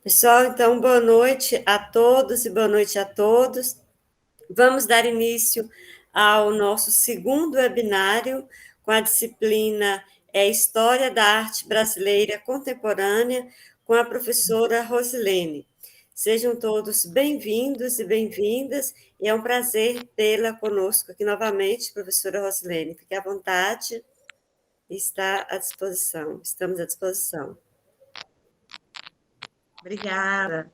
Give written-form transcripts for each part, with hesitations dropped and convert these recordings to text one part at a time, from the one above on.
Pessoal, então, boa noite a todos e boa noite a todos. Vamos dar início ao nosso segundo webinário com a disciplina História da Arte Brasileira Contemporânea, com a professora Rosilene. Sejam todos bem-vindos e bem-vindas, e é um prazer tê-la conosco aqui novamente, professora Rosilene. Fique à vontade, está à disposição, estamos à disposição. Obrigada.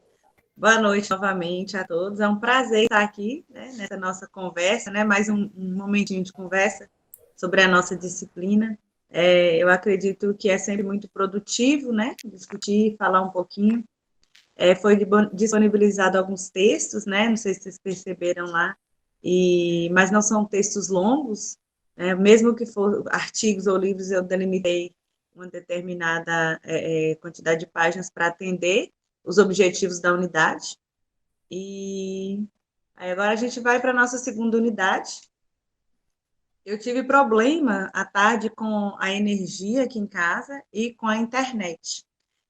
Boa noite novamente a todos. É um prazer estar aqui, né, nessa nossa conversa, né, mais um momentinho de conversa sobre a nossa disciplina. Eu acredito que é sempre muito produtivo, né, discutir, falar um pouquinho. Foi disponibilizado alguns textos, né, não sei se vocês perceberam lá, mas não são textos longos, né, mesmo que for artigos ou livros, eu delimitei uma determinada quantidade de páginas para atender os objetivos da unidade. E aí agora a gente vai para a nossa segunda unidade. Eu tive problema à tarde com a energia aqui em casa e com a internet.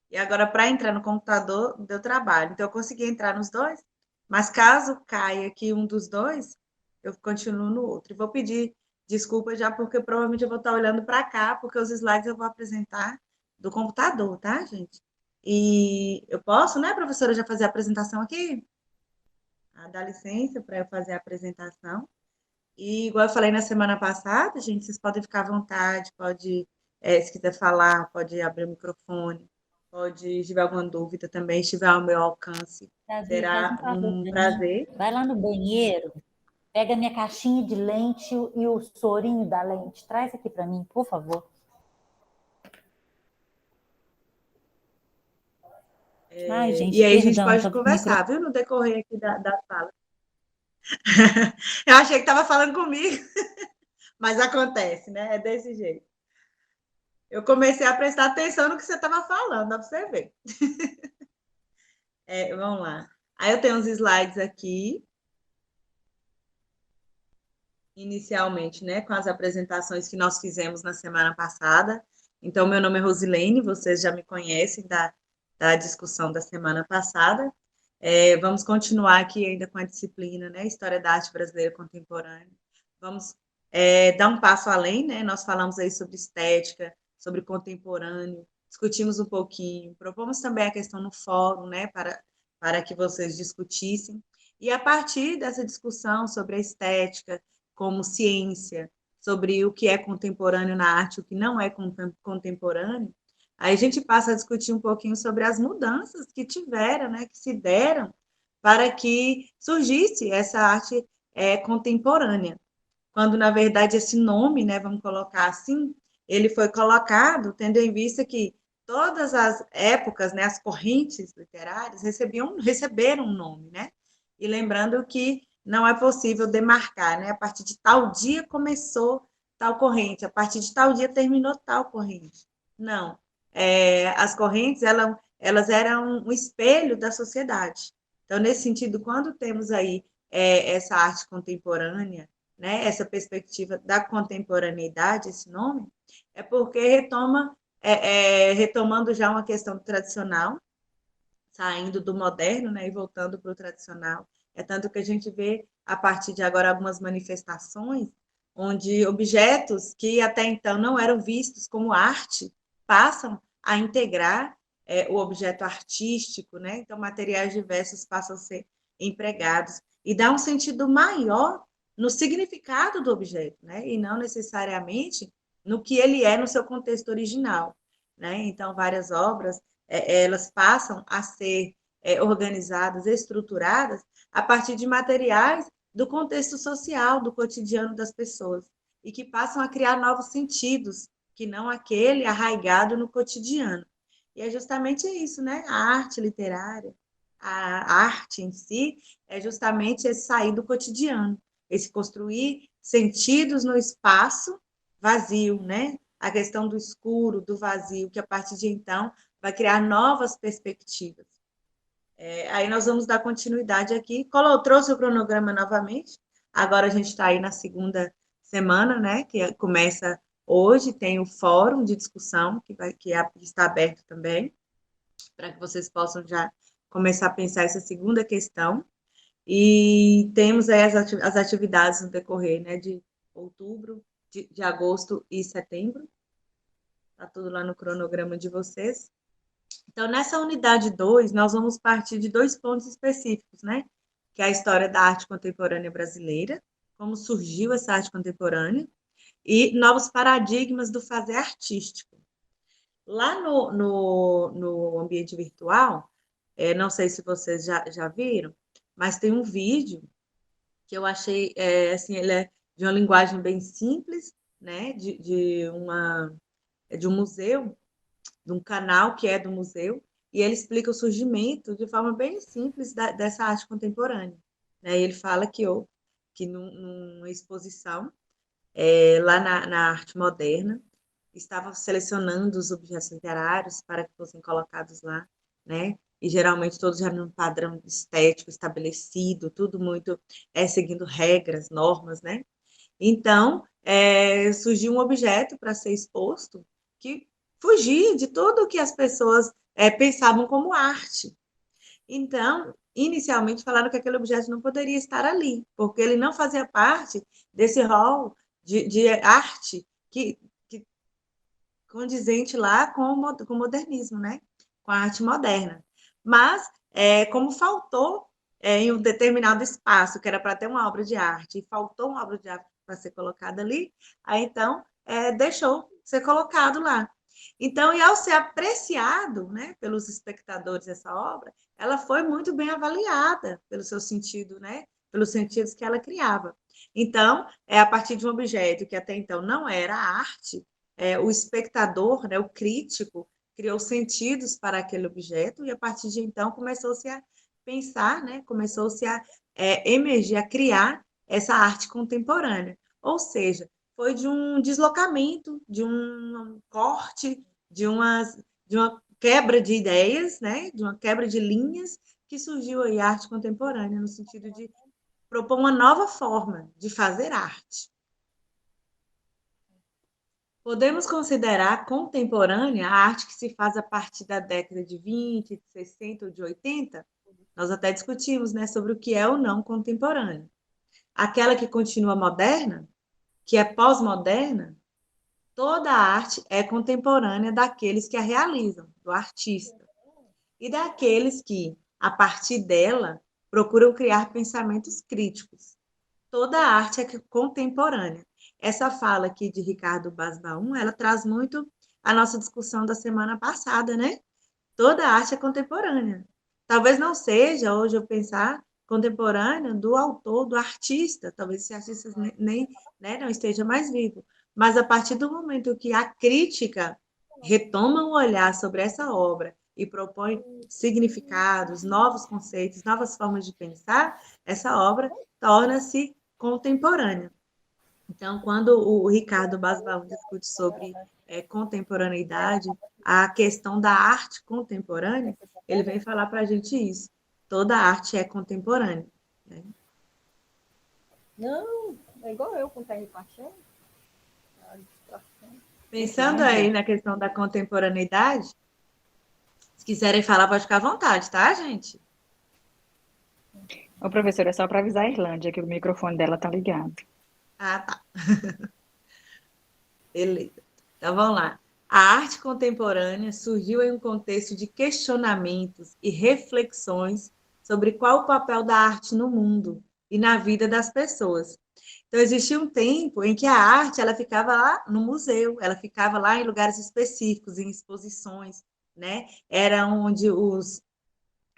E agora, para entrar no computador, deu trabalho. Então, eu consegui entrar nos dois, mas caso caia aqui um dos dois, eu continuo no outro. E vou pedir desculpa já, porque provavelmente eu vou estar olhando para cá, porque os slides eu vou apresentar do computador, tá, gente? E eu posso, né, professora, já fazer a apresentação aqui? Dá licença para eu fazer a apresentação. E, igual eu falei na semana passada, gente, vocês podem ficar à vontade, pode, se quiser falar, pode abrir o microfone, pode, se tiver alguma dúvida também, estiver ao meu alcance, Davi, faz um será favor um para prazer. mim. Vai lá no banheiro, pega minha caixinha de lente e o sorinho da lente. Traz aqui para mim, por favor. Ai, gente, E aí a gente perdão, pode conversar, viu, no decorrer aqui da fala. Eu achei que estava falando comigo, mas acontece, né? É desse jeito. Eu comecei a prestar atenção no que você estava falando, dá para você ver. Vamos lá. Aí eu tenho uns slides aqui, inicialmente, né, com as apresentações que nós fizemos na semana passada. Então, meu nome é Rosilene, vocês já me conhecem da discussão da semana passada. Vamos continuar aqui ainda com a disciplina, né, História da Arte Brasileira Contemporânea. Vamos dar um passo além, né, nós falamos aí sobre estética, sobre contemporâneo, discutimos um pouquinho, propomos também a questão no fórum, né, para que vocês discutissem. E a partir dessa discussão sobre a estética, como ciência, sobre o que é contemporâneo na arte, o que não é contemporâneo, aí a gente passa a discutir um pouquinho sobre as mudanças que tiveram, né, que se deram para que surgisse essa arte contemporânea. Quando, na verdade, esse nome, né, vamos colocar assim, ele foi colocado tendo em vista que todas as épocas, né, as correntes literárias receberam um nome, né? E lembrando que não é possível demarcar, né? A partir de tal dia começou tal corrente, a partir de tal dia terminou tal corrente. Não. As correntes, elas eram um espelho da sociedade. Então, nesse sentido, quando temos aí essa arte contemporânea, né, essa perspectiva da contemporaneidade, esse nome, é porque retomando já uma questão tradicional, saindo do moderno, né, e voltando para o tradicional. É tanto que a gente vê, a partir de agora, algumas manifestações onde objetos que até então não eram vistos como arte passam a integrar o objeto artístico, né? Então, materiais diversos passam a ser empregados e dá um sentido maior no significado do objeto, né? E não necessariamente no que ele é no seu contexto original, né? Então, várias obras elas passam a ser organizadas, estruturadas a partir de materiais do contexto social, do cotidiano das pessoas, e que passam a criar novos sentidos, que não aquele arraigado no cotidiano. E é justamente isso, né? A arte literária, a arte em si, é justamente esse sair do cotidiano, esse construir sentidos no espaço vazio, né? A questão do escuro, do vazio, que a partir de então vai criar novas perspectivas. Aí nós vamos dar continuidade aqui. Trouxe o cronograma novamente. Agora a gente está aí na segunda semana, né? Que começa hoje, tem o fórum de discussão, que está aberto também, para que vocês possam já começar a pensar essa segunda questão. E temos aí as atividades no decorrer, né, de outubro, de agosto e setembro. Está tudo lá no cronograma de vocês. Então, nessa unidade 2, nós vamos partir de 2 pontos específicos, né? Que é a história da arte contemporânea brasileira, como surgiu essa arte contemporânea, e novos paradigmas do fazer artístico. Lá no ambiente virtual, não sei se vocês já viram, mas tem um vídeo que eu achei, assim, ele é de uma linguagem bem simples, né? De um museu, de um canal que é do museu, e ele explica o surgimento de forma bem simples dessa arte contemporânea. Né? Ele fala que numa exposição, lá na arte moderna, estava selecionando os objetos literários para que fossem colocados lá, né? E geralmente todos já num padrão estético estabelecido, tudo muito seguindo regras, normas, né? Então, surgiu um objeto para ser exposto que fugia de tudo o que as pessoas pensavam como arte. Então, inicialmente falaram que aquele objeto não poderia estar ali, porque ele não fazia parte desse rol de arte que condizente lá com o modernismo, né? Com a arte moderna. Mas, como faltou em um determinado espaço, que era para ter uma obra de arte, e faltou uma obra de arte para ser colocada ali, aí então deixou ser colocado lá. Então, e ao ser apreciado, né, pelos espectadores essa obra, ela foi muito bem avaliada pelo seu sentido, né, pelos sentidos que ela criava. Então, a partir de um objeto que até então não era arte, o espectador, né, o crítico, criou sentidos para aquele objeto e a partir de então começou-se a pensar, né, começou-se a emergir, a criar essa arte contemporânea. Ou seja, foi de um deslocamento, de um corte, de uma quebra de ideias, né, de uma quebra de linhas, que surgiu aí a arte contemporânea, no sentido de propor uma nova forma de fazer arte. Podemos considerar contemporânea a arte que se faz a partir da década de 20, de 60 ou de 80? Nós até discutimos, né, sobre o que é ou não contemporânea. Aquela que continua moderna, que é pós-moderna, toda a arte é contemporânea daqueles que a realizam, do artista, e daqueles que, a partir dela, procuram criar pensamentos críticos. Toda a arte é contemporânea. Essa fala aqui de Ricardo Basbaum, ela traz muito a nossa discussão da semana passada, né? Toda a arte é contemporânea. Talvez não seja, hoje eu pensar, contemporânea do autor, do artista, talvez esse artista nem né, não esteja mais vivo, mas a partir do momento que a crítica retoma o olhar sobre essa obra e propõe significados, novos conceitos, novas formas de pensar, essa obra torna-se contemporânea. Então, quando o Ricardo Basbaum discute sobre contemporaneidade, a questão da arte contemporânea, ele vem falar para a gente isso. Toda arte é contemporânea. Né? Não, é igual eu com Terra e Paixão. Pensando aí na questão da contemporaneidade, se quiserem falar, pode ficar à vontade, tá, gente? Ô, professora, é só para avisar a Irlândia que o microfone dela tá ligado. Ah, tá. Beleza. Então, vamos lá. A arte contemporânea surgiu em um contexto de questionamentos e reflexões sobre qual o papel da arte no mundo e na vida das pessoas. Então, existia um tempo em que a arte ela ficava lá no museu, ela ficava lá em lugares específicos, em exposições, né? Era onde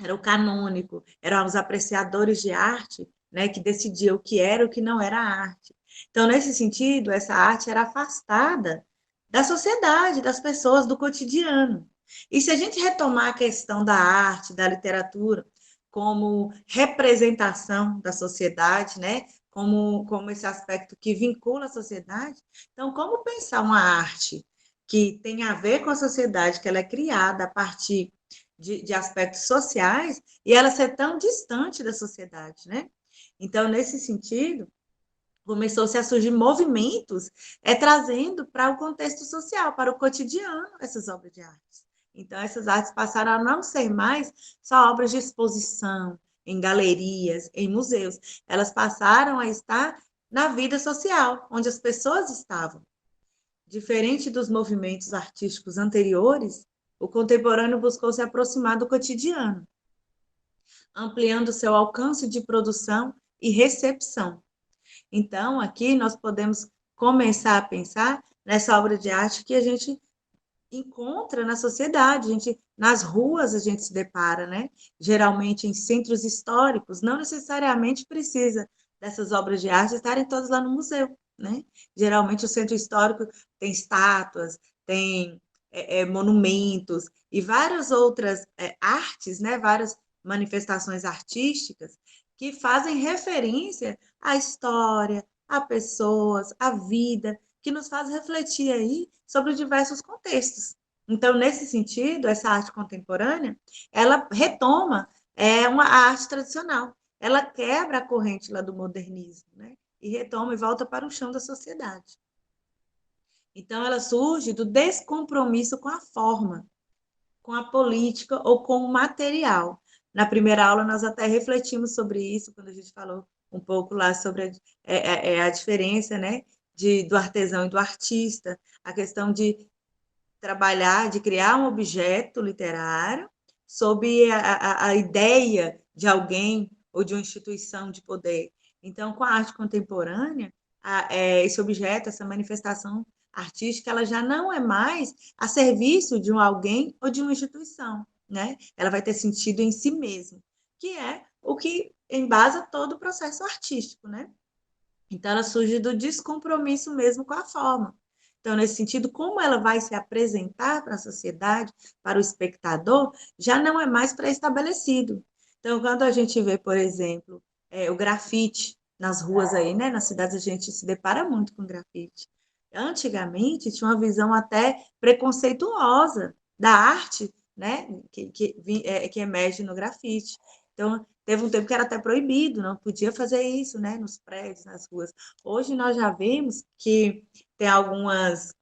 era o canônico, eram os apreciadores de arte, né, que decidiam o que era e o que não era arte. Então, nesse sentido, essa arte era afastada da sociedade, das pessoas, do cotidiano. E se a gente retomar a questão da arte, da literatura, como representação da sociedade, né? Como esse aspecto que vincula a sociedade, então, como pensar uma arte que tem a ver com a sociedade, que ela é criada a partir de aspectos sociais, e ela ser tão distante da sociedade, né? Então, nesse sentido, começou-se a surgir movimentos trazendo para o contexto social, para o cotidiano, essas obras de arte. Então, essas artes passaram a não ser mais só obras de exposição, em galerias, em museus. Elas passaram a estar na vida social, onde as pessoas estavam. Diferente dos movimentos artísticos anteriores, o contemporâneo buscou se aproximar do cotidiano, ampliando seu alcance de produção e recepção. Então, aqui nós podemos começar a pensar nessa obra de arte que a gente encontra na sociedade, nas ruas a gente se depara, né? Geralmente em centros históricos, não necessariamente precisa dessas obras de arte estarem todas lá no museu, né? Geralmente o centro histórico tem estátuas, tem monumentos e várias outras artes, né? Várias manifestações artísticas que fazem referência à história, a pessoas, à vida, que nos faz refletir aí sobre diversos contextos. Então, nesse sentido, essa arte contemporânea, ela retoma uma arte tradicional. Ela quebra a corrente lá do modernismo, né? E retoma e volta para o chão da sociedade. Então, ela surge do descompromisso com a forma, com a política ou com o material. Na primeira aula, nós até refletimos sobre isso, quando a gente falou um pouco lá sobre a diferença, né, do artesão e do artista, a questão de trabalhar, de criar um objeto literário sob a ideia de alguém ou de uma instituição de poder. Então, com a arte contemporânea, esse objeto, essa manifestação artística, ela já não é mais a serviço de um alguém ou de uma instituição, né? Ela vai ter sentido em si mesma, que é o que embasa todo o processo artístico, né? Então, ela surge do descompromisso mesmo com a forma. Então, nesse sentido, como ela vai se apresentar para a sociedade, para o espectador, já não é mais pré-estabelecido. Então, quando a gente vê, por exemplo, o grafite nas ruas aí, né? Nas cidades a gente se depara muito com grafite. Antigamente, tinha uma visão até preconceituosa da arte, né? Que emerge no grafite. Então, teve um tempo que era até proibido, não podia fazer isso, né? Nos prédios, nas ruas. Hoje nós já vemos que tem algumas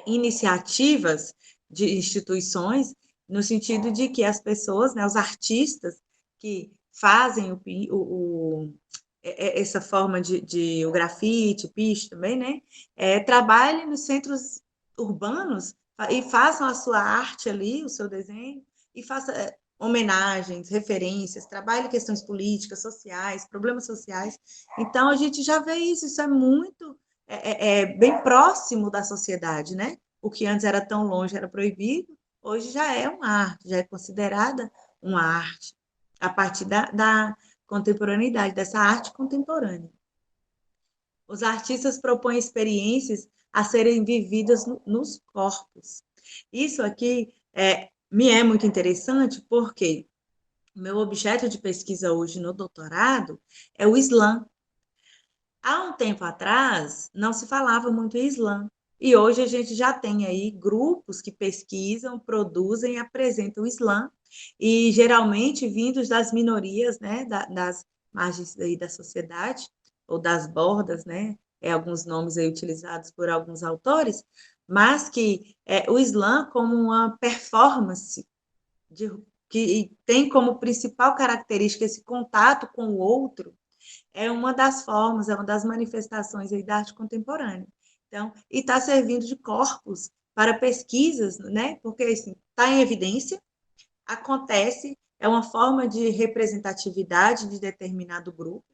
iniciativas de instituições no sentido de que as pessoas, né, os artistas que fazem essa forma o grafite, o piche também, né, trabalhem nos centros urbanos e façam a sua arte ali, o seu desenho, e faça homenagens, referências, trabalhe questões políticas, sociais, problemas sociais. Então, a gente já vê isso é muito bem próximo da sociedade, né? O que antes era tão longe, era proibido, hoje já é uma arte, já é considerada uma arte, a partir da contemporaneidade, dessa arte contemporânea. Os artistas propõem experiências a serem vividas nos corpos. Isso aqui me é muito interessante porque o meu objeto de pesquisa hoje no doutorado é o Islã. Há um tempo atrás, não se falava muito em Islã, e hoje a gente já tem aí grupos que pesquisam, produzem e apresentam o Islã, e geralmente vindos das minorias, né, das margens aí da sociedade, ou das bordas, né, alguns nomes aí utilizados por alguns autores, mas que o Islã como uma performance que tem como principal característica esse contato com o outro, é uma das formas, é uma das manifestações aí da arte contemporânea. Então, e está servindo de corpus para pesquisas, né? Porque assim, está em evidência, acontece, é uma forma de representatividade de determinado grupo.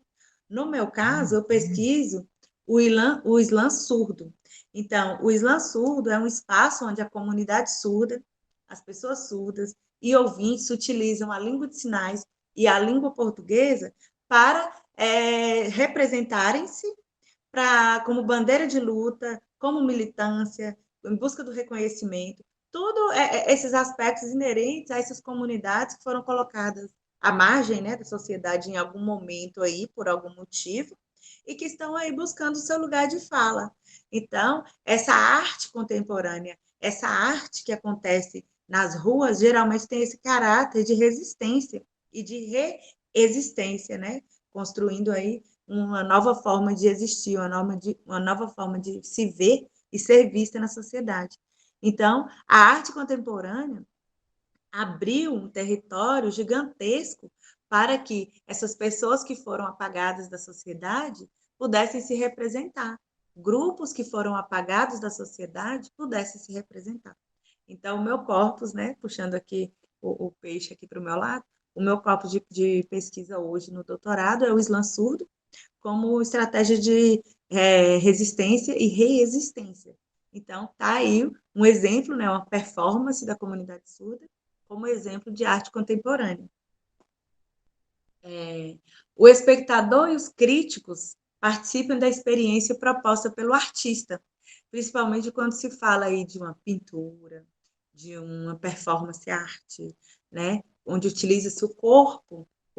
No meu caso, eu pesquiso o Islã surdo. Então, o Islã surdo é um espaço onde a comunidade surda, as pessoas surdas e ouvintes utilizam a língua de sinais e a língua portuguesa para representarem-se como bandeira de luta, como militância, em busca do reconhecimento, tudo esses aspectos inerentes a essas comunidades que foram colocadas à margem, né, da sociedade em algum momento aí, por algum motivo, e que estão aí buscando o seu lugar de fala. Então, essa arte contemporânea, essa arte que acontece nas ruas, geralmente tem esse caráter de resistência e de reexistência, né? Construindo aí uma nova forma de existir, uma nova forma de se ver e ser vista na sociedade. Então, a arte contemporânea abriu um território gigantesco para que essas pessoas que foram apagadas da sociedade pudessem se representar. Grupos que foram apagados da sociedade pudessem se representar. Então, o meu corpus, né, puxando aqui o peixe aqui para o meu lado, o meu corpus de pesquisa hoje no doutorado é o slam surdo, como estratégia de resistência e reexistência. Então, está aí um exemplo, né, uma performance da comunidade surda, como exemplo de arte contemporânea. O espectador e os críticos participam da experiência proposta pelo artista, principalmente quando se fala aí de uma pintura, de uma performance arte, né, onde utiliza-se o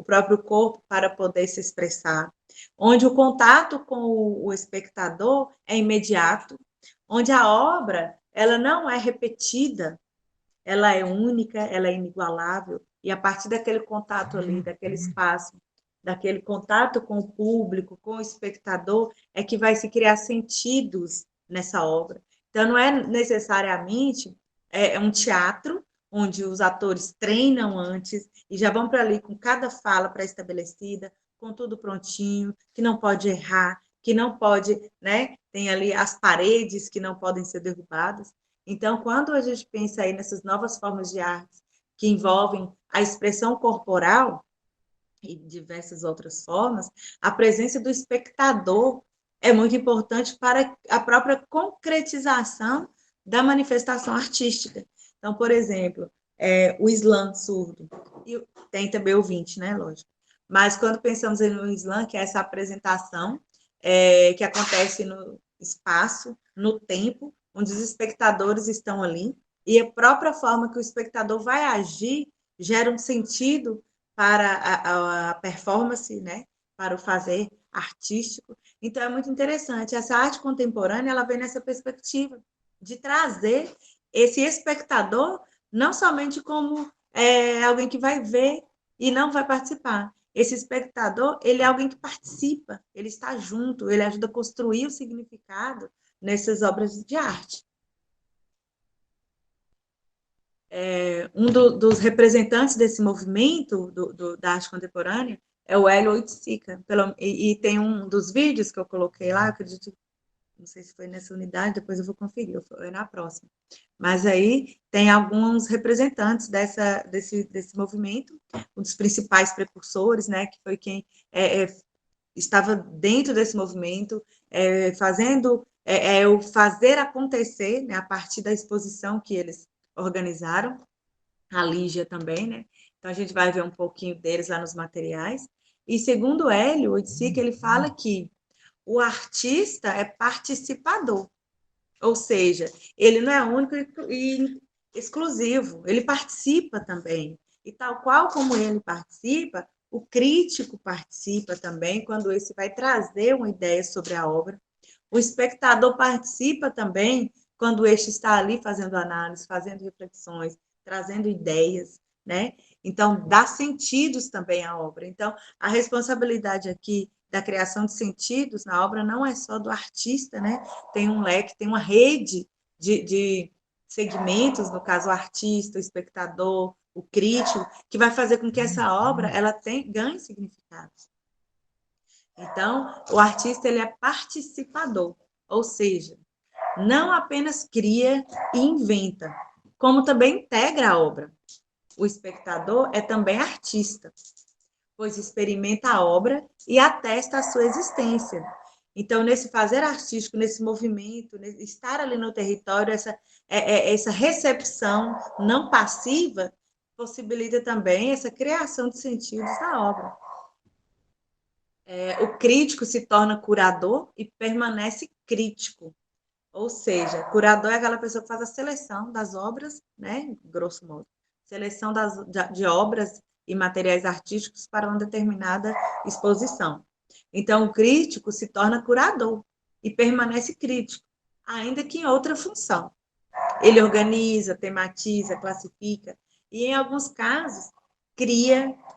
próprio corpo para poder se expressar, onde o contato com o espectador é imediato, onde a obra ela não é repetida, ela é única, ela é inigualável, e a partir daquele contato ali, daquele espaço, daquele contato com o público, com o espectador, é que vai se criar sentidos nessa obra. Então, não é necessariamente um teatro, onde os atores treinam antes e já vão para ali com cada fala pré-estabelecida, com tudo prontinho, que não pode errar, que não pode, né? Tem ali as paredes que não podem ser derrubadas. Então, quando a gente pensa aí nessas novas formas de arte que envolvem a expressão corporal e diversas outras formas, a presença do espectador é muito importante para a própria concretização da manifestação artística. Então, por exemplo, o slam surdo, e tem também o 20, né, lógico. Mas quando pensamos no slam, que é essa apresentação que acontece no espaço, no tempo, onde os espectadores estão ali, e a própria forma que o espectador vai agir gera um sentido para a performance, né? Para o fazer artístico. Então, é muito interessante. Essa arte contemporânea ela vem nessa perspectiva de trazer esse espectador não somente como alguém que vai ver e não vai participar. Esse espectador, ele é alguém que participa, ele está junto, ele ajuda a construir o significado nessas obras de arte. Dos representantes desse movimento da arte contemporânea é o Hélio Oiticica. E tem um dos vídeos que eu coloquei lá, eu acredito, não sei se foi nessa unidade, depois eu vou conferir, ou na próxima. Mas aí tem alguns representantes desse movimento, um dos principais precursores, né, que foi quem estava dentro desse movimento, fazendo o fazer acontecer, né, a partir da exposição que eles organizaram, a Lígia também, né? Então a gente vai ver um pouquinho deles lá nos materiais. E segundo Hélio Oiticica, ele fala que o artista é participador, ou seja, ele não é único e exclusivo, ele participa também. E tal qual como ele participa, o crítico participa também, quando esse vai trazer uma ideia sobre a obra. O espectador participa também, quando este está ali fazendo análise, fazendo reflexões, trazendo ideias, né? Então, dá sentidos também à obra. Então, a responsabilidade aqui da criação de sentidos na obra não é só do artista, né? Tem um leque, tem uma rede de segmentos, no caso, o artista, o espectador, o crítico, que vai fazer com que essa obra ela ganhe significados. Então, o artista ele é participador, ou seja, não apenas cria e inventa, como também integra a obra. O espectador é também artista, pois experimenta a obra e atesta a sua existência. Então, nesse fazer artístico, nesse movimento, estar ali no território, essa recepção não passiva possibilita também essa criação de sentidos na obra. O crítico se torna curador e permanece crítico. Ou seja, curador é aquela pessoa que faz a seleção das obras, né, grosso modo, seleção de obras e materiais artísticos para uma determinada exposição. Então, o crítico se torna curador e permanece crítico, ainda que em outra função. Ele organiza, tematiza, classifica e, em alguns casos,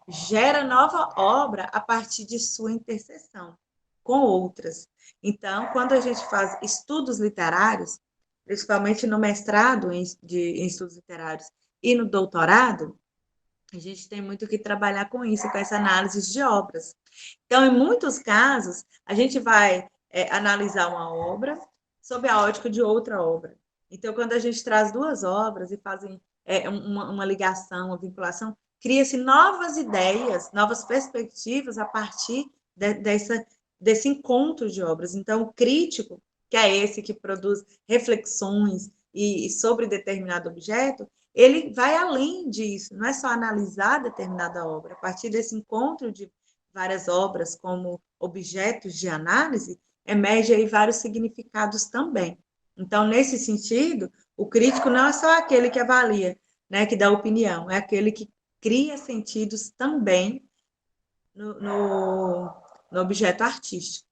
gera nova obra a partir de sua interseção com outras. Então, quando a gente faz estudos literários, principalmente no mestrado em estudos literários e no doutorado, a gente tem muito que trabalhar com isso, com essa análise de obras. Então, em muitos casos, a gente vai analisar uma obra sob a ótica de outra obra. Então, quando a gente traz duas obras e fazem uma ligação, uma vinculação, cria-se novas ideias, novas perspectivas a partir desse encontro de obras. Então, o crítico, que é esse que produz reflexões e sobre determinado objeto, ele vai além disso, não é só analisar determinada obra. A partir desse encontro de várias obras como objetos de análise, emerge aí vários significados também. Então, nesse sentido, o crítico não é só aquele que avalia, né, que dá opinião, é aquele que cria sentidos também no objeto artístico.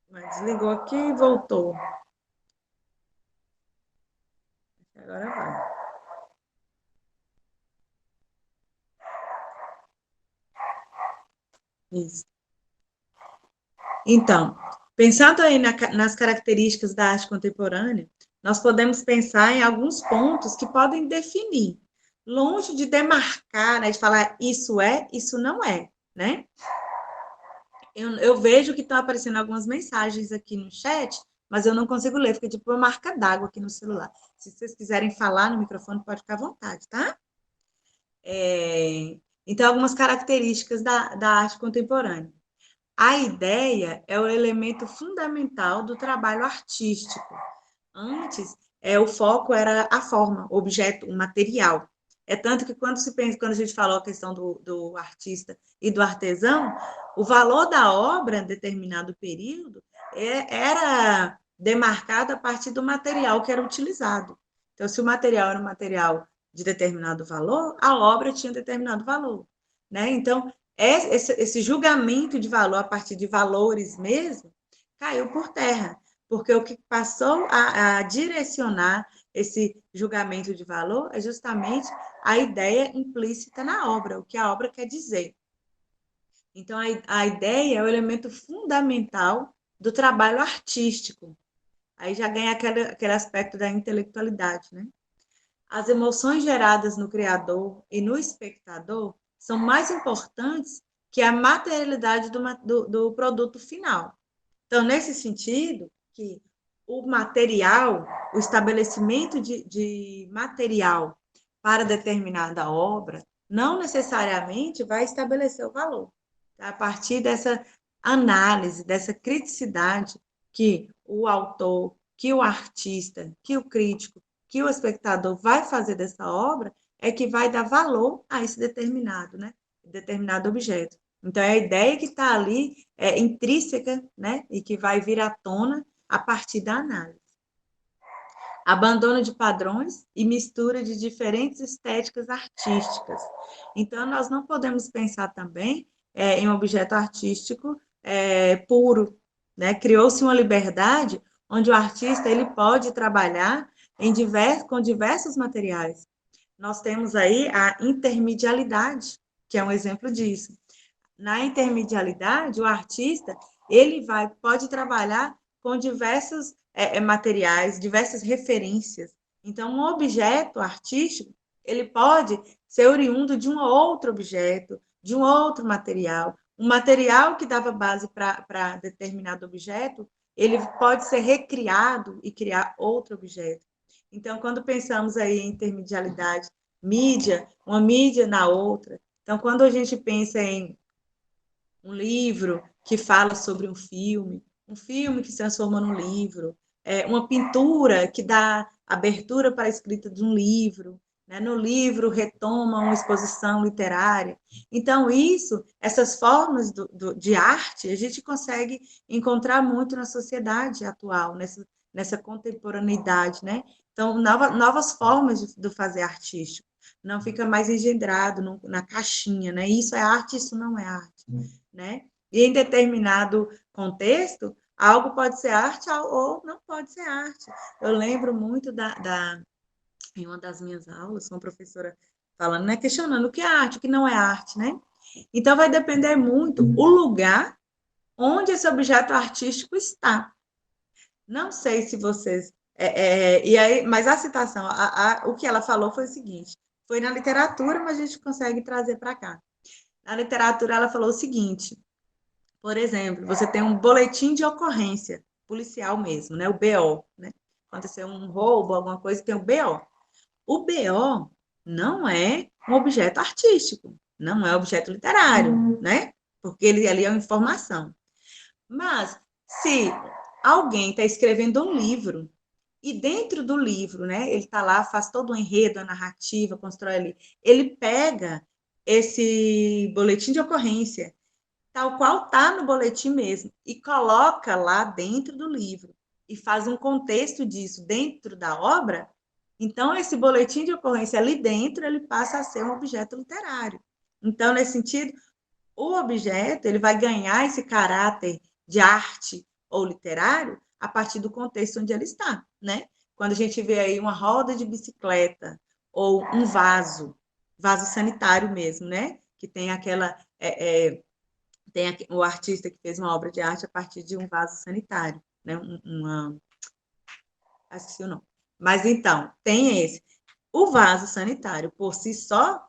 Mas desligou aqui e voltou. Agora vai. Isso. Então, pensando aí nas características da arte contemporânea, nós podemos pensar em alguns pontos que podem definir, longe de demarcar, né, de falar isso é, isso não é, né? Eu vejo que estão aparecendo algumas mensagens aqui no chat, mas eu não consigo ler, fica tipo uma marca d'água aqui no celular. Se vocês quiserem falar no microfone, pode ficar à vontade, tá? Então, algumas características da arte contemporânea. A ideia é o elemento fundamental do trabalho artístico. Antes, o foco era a forma, o objeto, o material. É tanto que quando a gente falou a questão do artista e do artesão, o valor da obra em determinado período era demarcado a partir do material que era utilizado. Então, se o material era um material de determinado valor, a obra tinha determinado valor, né? Então, esse julgamento de valor a partir de valores mesmo caiu por terra, porque o que passou a direcionar esse julgamento de valor é justamente a ideia implícita na obra, o que a obra quer dizer. Então, a ideia é o elemento fundamental do trabalho artístico. Aí já ganha aquele aspecto da intelectualidade, né? As emoções geradas no criador e no espectador são mais importantes que a materialidade do produto final. Então, nesse sentido, que o material, o estabelecimento de material para determinada obra, não necessariamente vai estabelecer o valor. Tá? A partir dessa análise, dessa criticidade que o autor, que o artista, que o crítico, que o espectador vai fazer dessa obra, é que vai dar valor a esse determinado objeto. Então, é a ideia que está ali, intrínseca, né? E que vai vir à tona a partir da análise. Abandono de padrões e mistura de diferentes estéticas artísticas. Então, nós não podemos pensar também em um objeto artístico puro, né? Criou-se uma liberdade onde o artista ele pode trabalhar com diversos materiais. Nós temos aí a intermedialidade, que é um exemplo disso. Na intermedialidade, o artista ele pode trabalhar com diversos materiais, diversas referências. Então, um objeto artístico ele pode ser oriundo de um outro objeto, de um outro material. Um material que dava base para determinado objeto, ele pode ser recriado e criar outro objeto. Então, quando pensamos aí em intermedialidade, mídia, uma mídia na outra. Então, quando a gente pensa em um livro que fala sobre um filme que se transforma num livro, uma pintura que dá abertura para a escrita de um livro, né? No livro retoma uma exposição literária. Então, essas formas de arte, a gente consegue encontrar muito na sociedade atual, nessa contemporaneidade, né? Então, novas formas de fazer artístico. Não fica mais engendrado na caixinha, né? Isso é arte, isso não é arte, né? E em determinado contexto, algo pode ser arte ou não pode ser arte. Eu lembro muito em uma das minhas aulas, uma professora falando, né, questionando o que é arte, o que não é arte, né? Então, vai depender muito o lugar onde esse objeto artístico está. Não sei se vocês... e aí, mas a citação, o que ela falou foi o seguinte, foi na literatura, mas a gente consegue trazer para cá. Na literatura, ela falou o seguinte, por exemplo, você tem um boletim de ocorrência policial mesmo, né? O BO, né? Aconteceu um roubo, alguma coisa, tem o BO. O BO não é um objeto artístico, não é objeto literário, né? Porque ele ali é uma informação. Mas, se alguém está escrevendo um livro, e dentro do livro, né, ele está lá, faz todo o enredo, a narrativa, constrói ali, ele pega esse boletim de ocorrência, tal qual está no boletim mesmo, e coloca lá dentro do livro, e faz um contexto disso dentro da obra, então esse boletim de ocorrência ali dentro, ele passa a ser um objeto literário. Então, nesse sentido, o objeto ele vai ganhar esse caráter de arte ou literário a partir do contexto onde ele está, né? Quando a gente vê aí uma roda de bicicleta ou um vaso sanitário mesmo, né? Que tem aquela... tem o artista que fez uma obra de arte a partir de um vaso sanitário, né? Esqueci o nome. Mas, então, tem esse. O vaso sanitário, por si só,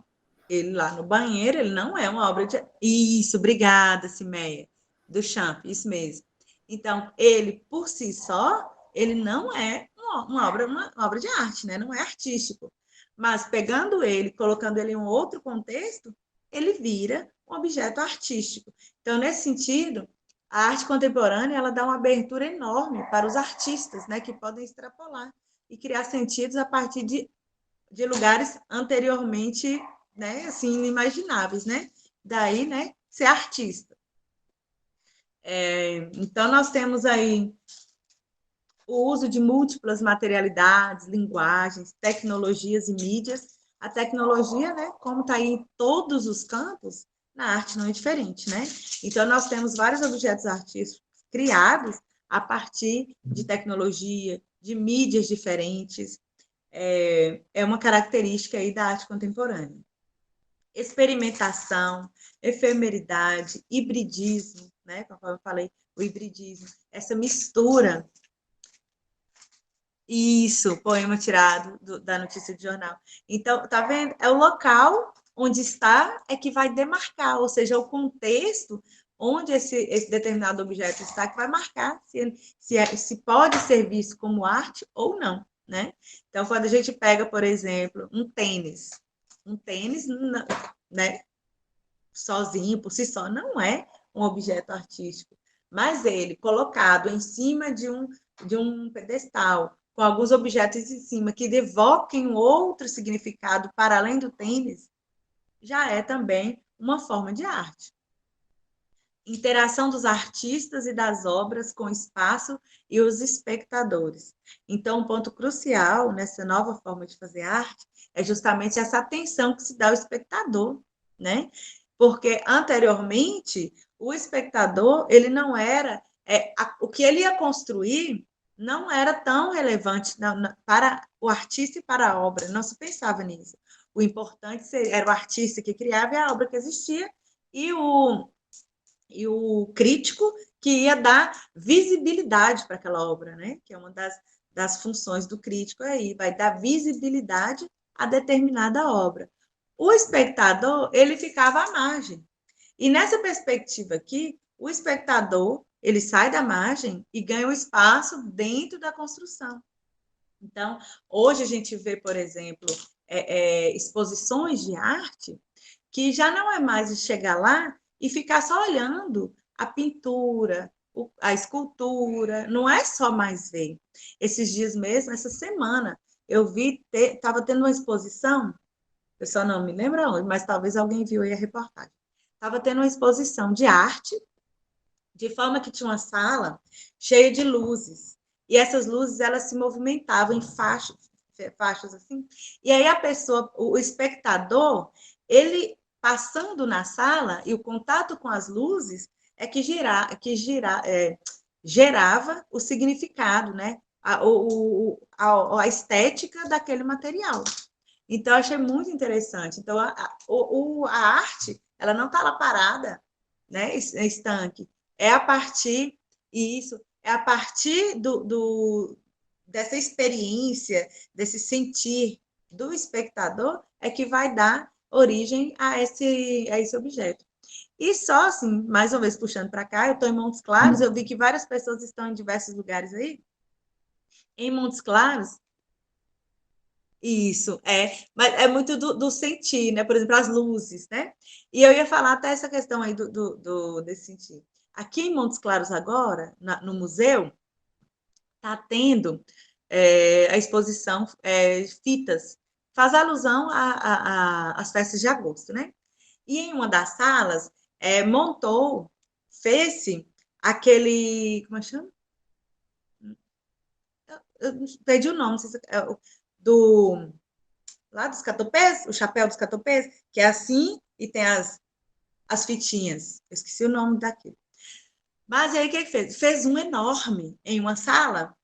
ele lá no banheiro, ele não é uma obra de... Isso, obrigada, Cimeia, do Champ, isso mesmo. Então, ele, por si só, ele não é uma obra de arte, né? Não é artístico. Mas, pegando ele, colocando ele em um outro contexto, ele vira um objeto artístico. Então, nesse sentido, a arte contemporânea, ela dá uma abertura enorme para os artistas, né? Que podem extrapolar e criar sentidos a partir de lugares anteriormente, né, assim, inimagináveis, né? Daí, né, ser artista. Então, nós temos aí o uso de múltiplas materialidades, linguagens, tecnologias e mídias. A tecnologia, né, como está aí em todos os campos, na arte não é diferente, né? Então, nós temos vários objetos artísticos criados a partir de tecnologia, de mídias diferentes. É uma característica aí da arte contemporânea. Experimentação, efemeridade, hibridismo, né? Conforme eu falei, o hibridismo, essa mistura. Isso, poema tirado da notícia de jornal. Então, tá vendo? É o local onde está é que vai demarcar, ou seja, o contexto onde esse determinado objeto está que vai marcar se pode ser visto como arte ou não, né? Então, quando a gente pega, por exemplo, um tênis, né, sozinho, por si só, não é um objeto artístico, mas ele colocado em cima de um pedestal, com alguns objetos em cima que evoquem um outro significado para além do tênis, já é também uma forma de arte. Interação dos artistas e das obras com o espaço e os espectadores. Então, um ponto crucial nessa nova forma de fazer arte é justamente essa atenção que se dá ao espectador, né? Porque, anteriormente, o espectador, ele não era... o que ele ia construir não era tão relevante para o artista e para a obra, não se pensava nisso. O importante era o artista que criava e a obra que existia, e o crítico que ia dar visibilidade para aquela obra, né? Que é uma das funções do crítico aí, vai dar visibilidade a determinada obra. O espectador, ele ficava à margem. E nessa perspectiva aqui, o espectador, ele sai da margem e ganha um espaço dentro da construção. Então, hoje a gente vê, por exemplo, exposições de arte que já não é mais chegar lá e ficar só olhando a pintura, a escultura, não é só mais ver. Esses dias mesmo, essa semana, eu vi, estava tendo uma exposição, eu só não me lembro onde, mas talvez alguém viu aí a reportagem. Estava tendo uma exposição de arte, de forma que tinha uma sala cheia de luzes, e essas luzes, elas se movimentavam em faixas assim, e aí a pessoa, o espectador, ele passando na sala, e o contato com as luzes é que gerava o significado, né? A estética daquele material. Então, eu achei muito interessante. Então, a arte, ela não está lá parada, né, estanque. É a partir dessa experiência, desse sentir do espectador, é que vai dar origem a esse objeto. E só assim, mais uma vez puxando para cá, eu estou em Montes Claros, eu vi que várias pessoas estão em diversos lugares aí. Em Montes Claros, isso, mas é muito do sentir, né? Por exemplo, as luzes, né? E eu ia falar até essa questão aí desse sentir. Aqui em Montes Claros agora, no museu, está tendo a exposição Fitas, faz alusão às festas de agosto, né? E em uma das salas, fez-se aquele, como é que chama? Eu perdi o nome, não sei se lá dos catopês, o chapéu dos catopês, que é assim e tem as fitinhas. Eu esqueci o nome daquilo. Mas aí o que ele fez? Fez um enorme em uma sala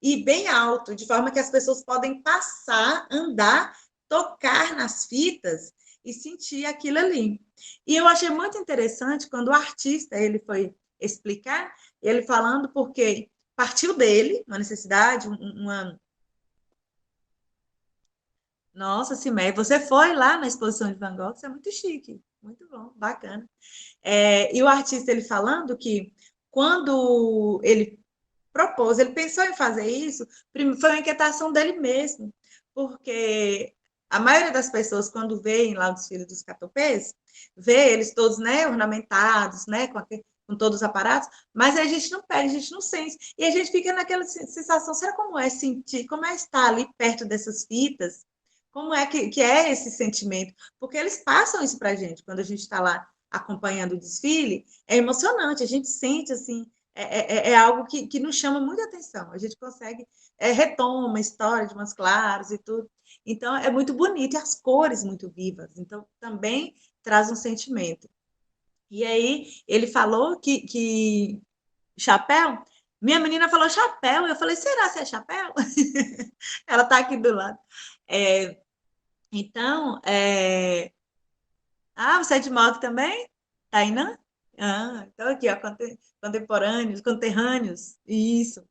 e bem alto, de forma que as pessoas podem passar, andar, tocar nas fitas e sentir aquilo ali. E eu achei muito interessante quando o artista ele foi explicar, ele falando porque partiu dele, uma necessidade, uma... Nossa, Cimé, você foi lá na exposição de Van Gogh, isso é muito chique, muito bom, bacana. E o artista ele falando que quando ele propôs, ele pensou em fazer isso, foi uma inquietação dele mesmo, porque a maioria das pessoas, quando veem lá o desfile dos catopês, vê eles todos, né, ornamentados, né, com todos os aparatos, mas a gente não pega, a gente não sente, e a gente fica naquela sensação, será como é sentir, como é estar ali perto dessas fitas, como é que é esse sentimento? Porque eles passam isso para a gente, quando a gente está lá acompanhando o desfile, é emocionante, a gente sente, assim, é algo que nos chama muita atenção. A gente consegue, retoma a história de Montes Claros e tudo. Então, é muito bonito, e as cores muito vivas. Então, também traz um sentimento. E aí, ele falou que chapéu, minha menina falou chapéu, eu falei, será que é chapéu? Ela está aqui do lado. Então, você é de moto também? Tainã? Então aqui, ó, contemporâneos, conterrâneos, isso.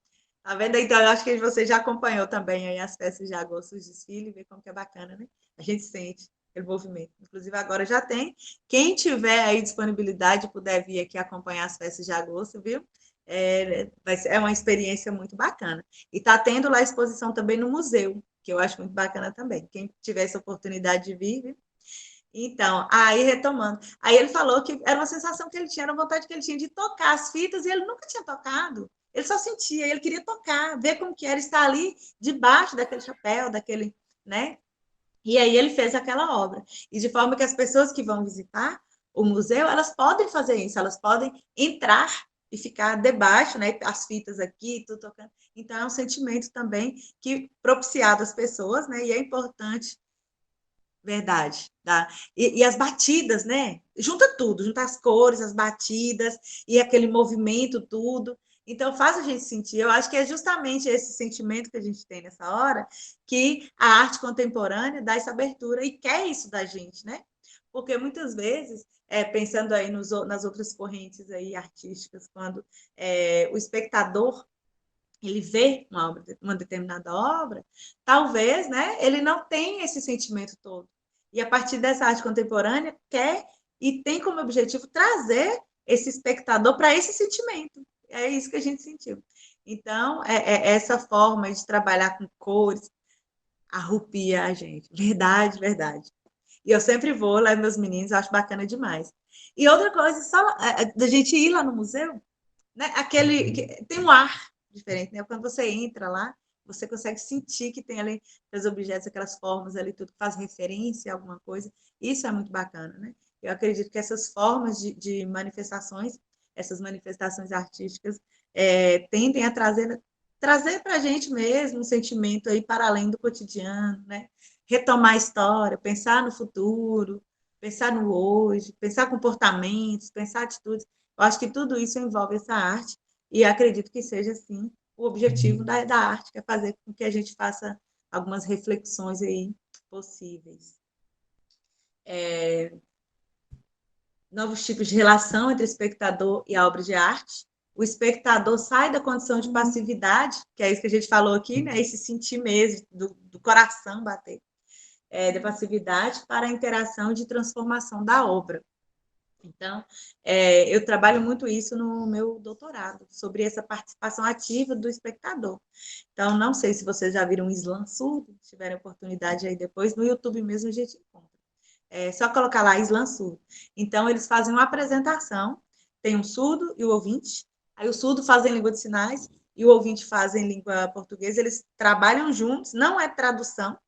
Tá vendo? Então, eu acho que você já acompanhou também aí as festas de agosto, os desfiles, vê como que é bacana, né? A gente sente aquele movimento. Inclusive, agora já tem. Quem tiver aí disponibilidade, puder vir aqui acompanhar as festas de agosto, viu? É uma experiência muito bacana. E tá tendo lá exposição também no museu, que eu acho muito bacana também. Quem tiver essa oportunidade de vir, viu? Então, aí retomando, aí ele falou que era uma sensação que ele tinha, era uma vontade que ele tinha de tocar as fitas e ele nunca tinha tocado. Ele só sentia, ele queria tocar, ver como que era estar ali debaixo daquele chapéu, daquele, né? E aí ele fez aquela obra. E de forma que as pessoas que vão visitar o museu, elas podem fazer isso, elas podem entrar e ficar debaixo, né? As fitas aqui, tudo tocando. Então é um sentimento também que propiciado às pessoas, né? E é importante. Verdade, tá? E as batidas, né? Junta tudo, junta as cores, as batidas e aquele movimento, tudo. Então, faz a gente sentir. Eu acho que é justamente esse sentimento que a gente tem nessa hora que a arte contemporânea dá essa abertura e quer isso da gente, né? Porque muitas vezes, pensando aí nas outras correntes aí artísticas, quando o espectador ele vê uma determinada obra, talvez, né, ele não tenha esse sentimento todo. E a partir dessa arte contemporânea, quer e tem como objetivo trazer esse espectador para esse sentimento. É isso que a gente sentiu. Então, essa forma de trabalhar com cores arrupia a gente. Verdade, verdade. E eu sempre vou lá, meus meninos, acho bacana demais. E outra coisa, só da gente ir lá no museu, né? Tem um ar diferente, né? Quando você entra lá, você consegue sentir que tem ali aqueles objetos, aquelas formas ali, tudo que faz referência a alguma coisa. Isso é muito bacana, né? Eu acredito que essas formas de manifestações, essas manifestações artísticas, tendem a trazer para a gente mesmo um sentimento aí para além do cotidiano, né? Retomar a história, pensar no futuro, pensar no hoje, pensar comportamentos, pensar atitudes. Eu acho que tudo isso envolve essa arte e acredito que seja, assim, o objetivo da arte, que é fazer com que a gente faça algumas reflexões aí possíveis. novos tipos de relação entre espectador e a obra de arte. O espectador sai da condição de passividade, que é isso que a gente falou aqui, né? Esse sentir mesmo, do coração bater, da passividade para a interação de transformação da obra. Então, eu trabalho muito isso no meu doutorado, sobre essa participação ativa do espectador. Então, não sei se vocês já viram um slam surdo, se tiverem oportunidade aí depois, no YouTube mesmo a gente encontra. É só colocar lá slam surdo. Então, eles fazem uma apresentação, tem um surdo e o ouvinte, aí o surdo faz em língua de sinais e o ouvinte faz em língua portuguesa, eles trabalham juntos, não é tradução,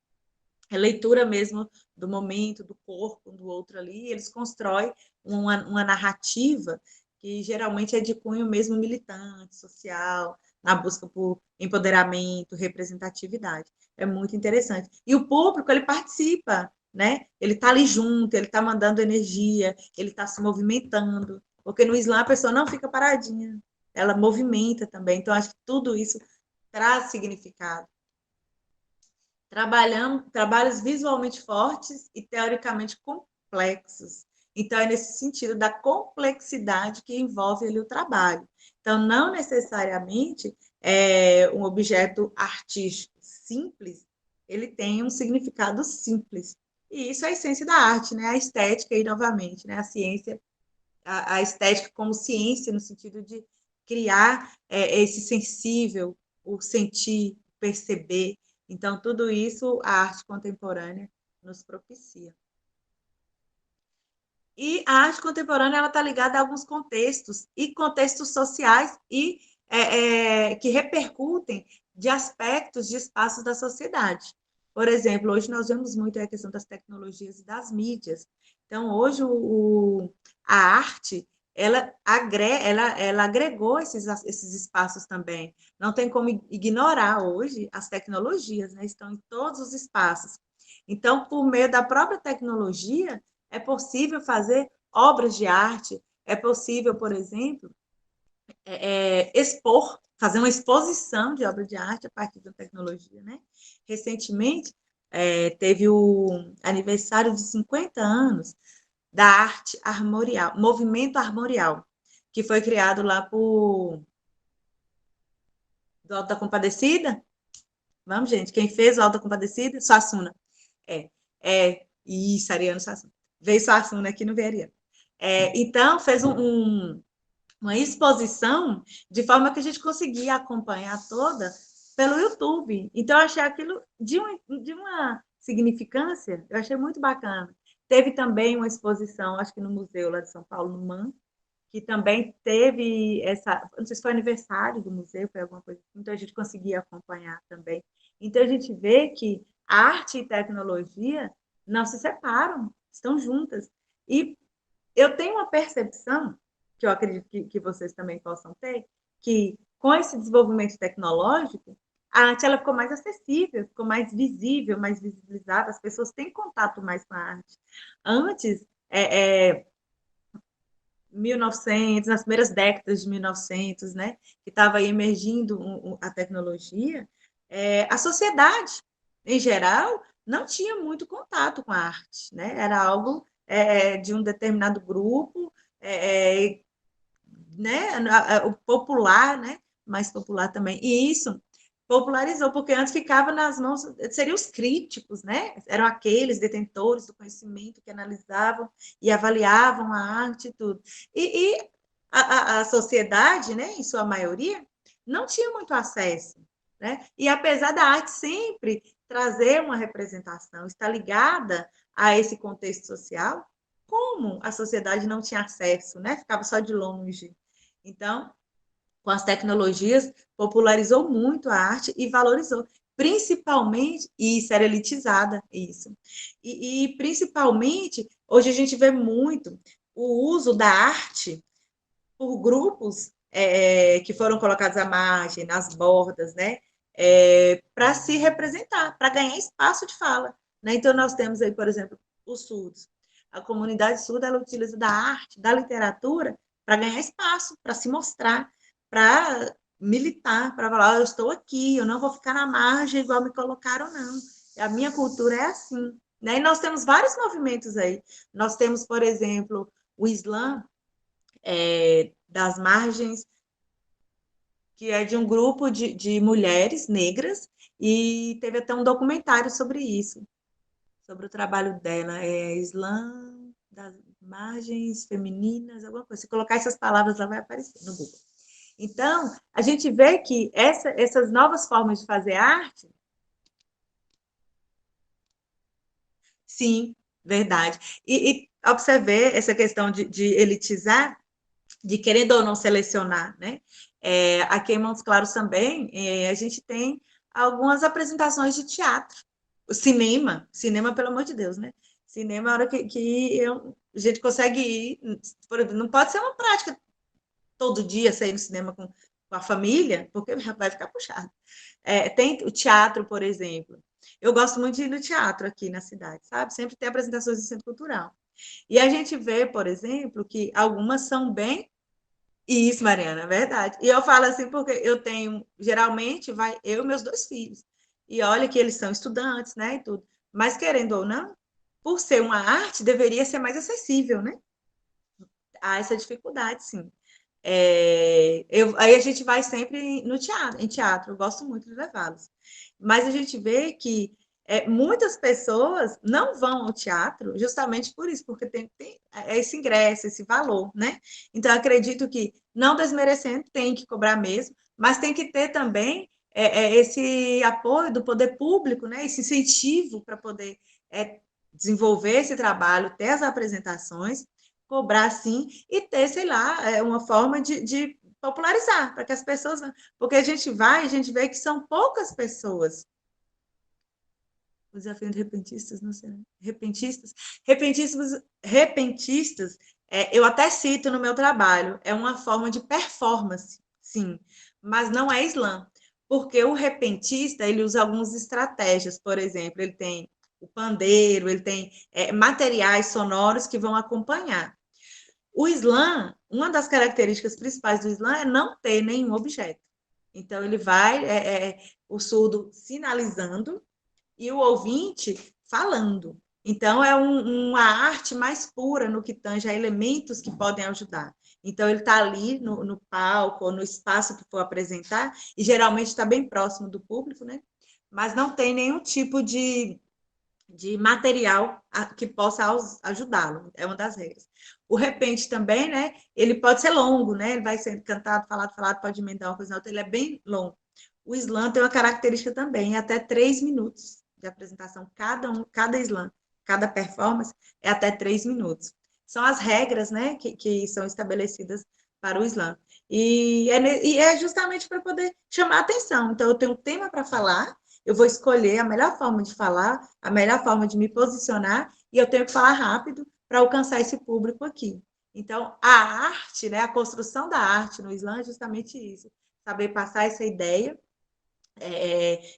é leitura mesmo do momento, do corpo, do outro ali, e eles constroem uma narrativa que geralmente é de cunho mesmo militante, social, na busca por empoderamento, representatividade. É muito interessante. E o público, ele participa, né? Ele está ali junto, ele está mandando energia, ele está se movimentando, porque no Islã a pessoa não fica paradinha, ela movimenta também. Então, acho que tudo isso traz significado. Trabalhos visualmente fortes e teoricamente complexos. Então, é nesse sentido da complexidade que envolve ali o trabalho. Então, não necessariamente um objeto artístico simples, ele tem um significado simples. E isso é a essência da arte, né? A estética, aí, novamente, né? A ciência, a estética como ciência, no sentido de criar esse sensível, o sentir, perceber. Então, tudo isso a arte contemporânea nos propicia. E a arte contemporânea está ligada a alguns contextos, e contextos sociais e que repercutem de aspectos de espaços da sociedade. Por exemplo, hoje nós vemos muito a questão das tecnologias e das mídias. Então, hoje a arte ela agregou esses espaços também. Não tem como ignorar hoje as tecnologias, né? Estão em todos os espaços. Então, por meio da própria tecnologia, é possível fazer obras de arte, é possível, por exemplo, fazer uma exposição de obra de arte a partir da tecnologia, né? Recentemente, teve o aniversário de 50 anos da arte armorial, movimento armorial, que foi criado lá do Alto da Compadecida. Vamos, gente, quem fez o Alto da Compadecida? Suassuna. Isso, Ariano Suassuna. Veio Suassuna aqui no Ariano. Então, fez uma exposição de forma que a gente conseguia acompanhar toda pelo YouTube. Então, eu achei aquilo de uma significância, eu achei muito bacana. Teve também uma exposição, acho que no museu lá de São Paulo, no MAN, que também teve não sei se foi aniversário do museu, foi alguma coisa assim, então a gente conseguia acompanhar também. Então, a gente vê que arte e tecnologia não se separam, estão juntas. E eu tenho uma percepção, que eu acredito que vocês também possam ter, que com esse desenvolvimento tecnológico, a arte ela ficou mais acessível, ficou mais visível, mais visibilizada, as pessoas têm contato mais com a arte. Antes, 1900, nas primeiras décadas de 1900, né, que estava aí emergindo a tecnologia, a sociedade, em geral, não tinha muito contato com a arte, né? Era algo de um determinado grupo, né? O popular, né? Mais popular também. E isso popularizou, porque antes ficava nas mãos, seriam os críticos, né? Eram aqueles detentores do conhecimento que analisavam e avaliavam a arte e tudo. E a sociedade, né, em sua maioria, não tinha muito acesso, né? E apesar da arte sempre trazer uma representação, estar ligada a esse contexto social, como a sociedade não tinha acesso, né? Ficava só de longe. Então, com as tecnologias, popularizou muito a arte e valorizou, principalmente, e isso era elitizada, isso. E principalmente, hoje a gente vê muito o uso da arte por grupos que foram colocados à margem, nas bordas, né? Para se representar, para ganhar espaço de fala. Né? Então, nós temos aí, por exemplo, os surdos. A comunidade surda, ela utiliza da arte, da literatura, para ganhar espaço, para se mostrar, para militar, para falar, eu estou aqui, eu não vou ficar na margem igual me colocaram, não. A minha cultura é assim. Né? E nós temos vários movimentos aí. Nós temos, por exemplo, o Islã das margens, que é de um grupo de mulheres negras, e teve até um documentário sobre isso, sobre o trabalho dela, Islã das margens femininas, alguma coisa. Se colocar essas palavras lá, vai aparecer no Google. Então, a gente vê que essas novas formas de fazer arte, sim, verdade. E observei essa questão de elitizar, de querendo ou não selecionar, né? Aqui em Montes Claros também, a gente tem algumas apresentações de teatro, cinema, pelo amor de Deus, né? Cinema é a hora que a gente consegue ir, por exemplo, não pode ser uma prática todo dia sair no cinema com a família, porque vai ficar puxado. Tem o teatro, por exemplo. Eu gosto muito de ir no teatro aqui na cidade, sabe? Sempre tem apresentações do Centro Cultural. E a gente vê, por exemplo, que algumas são bem. Isso, Mariana, é verdade. E eu falo assim porque eu tenho, geralmente, vai eu e meus 2 filhos. E olha que eles são estudantes, né, e tudo. Mas, querendo ou não, por ser uma arte, deveria ser mais acessível, né? Há essa dificuldade, sim. Aí a gente vai sempre no teatro, em teatro, eu gosto muito de levá-los. Mas a gente vê que muitas pessoas não vão ao teatro justamente por isso, porque tem esse ingresso, esse valor, né? Então, acredito que, não desmerecendo, tem que cobrar mesmo, mas tem que ter também esse apoio do poder público, né? Esse incentivo para poder desenvolver esse trabalho, ter as apresentações, cobrar sim, e ter, sei lá, uma forma de popularizar, para que as pessoas. Porque a gente vê que são poucas pessoas. O desafio de repentistas, não sei. Repentistas, eu até cito no meu trabalho, é uma forma de performance, sim, mas não é Islã, porque o repentista, ele usa algumas estratégias, por exemplo, ele tem o pandeiro, ele tem materiais sonoros que vão acompanhar. O Islã, uma das características principais do Islã é não ter nenhum objeto. Então, ele vai, o surdo sinalizando e o ouvinte falando. Então, é uma arte mais pura no que tange a elementos que podem ajudar. Então, ele está ali no palco ou no espaço que for apresentar, e geralmente está bem próximo do público, né? Mas não tem nenhum tipo de material que possa ajudá-lo, é uma das regras. O repente também, né? Ele pode ser longo, né? Ele vai ser cantado, falado, pode emendar uma coisa na outra, ele é bem longo. O slam tem uma característica também, até 3 minutos de apresentação, cada slam, cada performance é até 3 minutos. São as regras, né, que são estabelecidas para o slam. E é justamente para poder chamar a atenção. Então, eu tenho um tema para falar, eu vou escolher a melhor forma de falar, a melhor forma de me posicionar, e eu tenho que falar rápido para alcançar esse público aqui. Então, a arte, né, a construção da arte no slam é justamente isso, saber passar essa ideia,